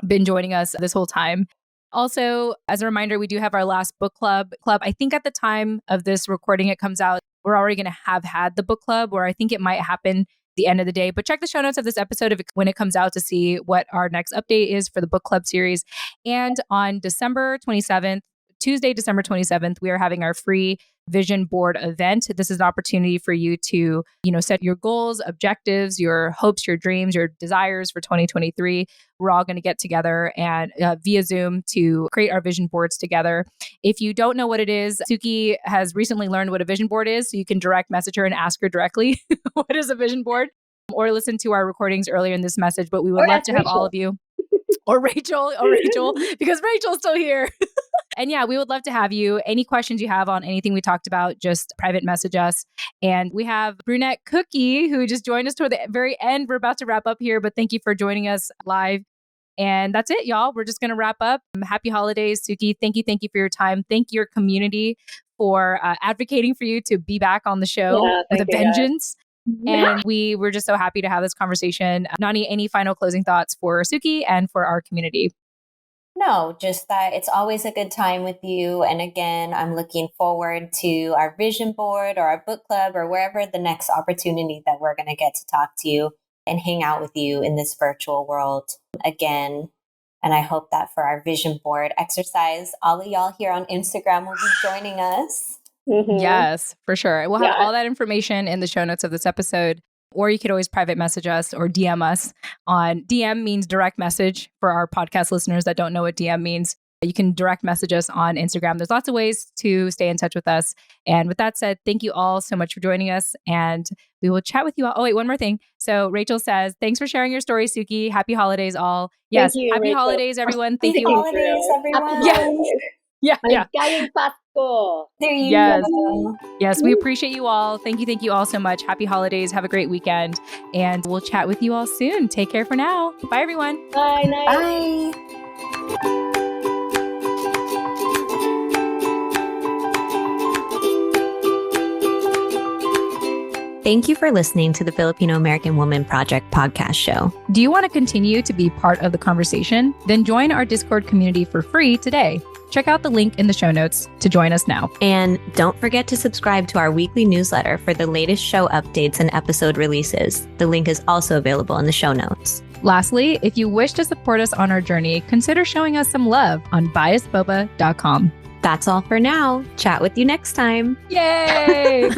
been joining us this whole time. Also, as a reminder, we do have our last book club. I think at the time of this recording, it comes out, we're already going to have had the book club, or I think it might happen the end of the day. But check the show notes of this episode when it comes out to see what our next update is for the book club series. And on December 27th, Tuesday, December 27th, we are having our free vision board event. This is an opportunity for you to, set your goals, objectives, your hopes, your dreams, your desires for 2023. We're all going to get together and via Zoom to create our vision boards together. If you don't know what it is, Tsuki has recently learned what a vision board is, so you can direct message her and ask her directly, what is a vision board? Or listen to our recordings earlier in this message, but we would love to have all of you. Or Rachel, because Rachel's still here. And yeah, we would love to have you. Any questions you have on anything we talked about, just private message us. And we have Brunette Cookie, who just joined us toward the very end. We're about to wrap up here, but thank you for joining us live. And that's it, y'all. We're just going to wrap up. Happy holidays, Tsuki. Thank you for your time. Thank your community for advocating for you to be back on the show with a vengeance. And we were just so happy to have this conversation. Nani, any final closing thoughts for Tsuki and for our community? No, just that it's always a good time with you. And again, I'm looking forward to our vision board or our book club or wherever the next opportunity that we're going to get to talk to you and hang out with you in this virtual world again. And I hope that for our vision board exercise, all of y'all here on Instagram will be joining us. Mm-hmm. Yes, for sure. We'll have all that information in the show notes of this episode, or you could always private message us or DM us on DM means direct message for our podcast listeners that don't know what DM means. You can direct message us on Instagram. There's lots of ways to stay in touch with us. And with that said, thank you all so much for joining us. And we will chat with you all. Oh, wait, one more thing. So Rachel says, thanks for sharing your story, Tsuki. Happy holidays all. Yes. You, happy Rachel. holidays, everyone. Thank you. Happy holidays, everyone. Yeah. There you go. Yes, we appreciate you all. Thank you all so much. Happy holidays. Have a great weekend. And we'll chat with you all soon. Take care for now. Bye, everyone. Bye. Bye. Thank you for listening to the Filipino American Woman Project podcast show. Do you want to continue to be part of the conversation? Then join our Discord community for free today. Check out the link in the show notes to join us now. And don't forget to subscribe to our weekly newsletter for the latest show updates and episode releases. The link is also available in the show notes. Lastly, if you wish to support us on our journey, consider showing us some love on biasboba.com. That's all for now. Chat with you next time. Yay!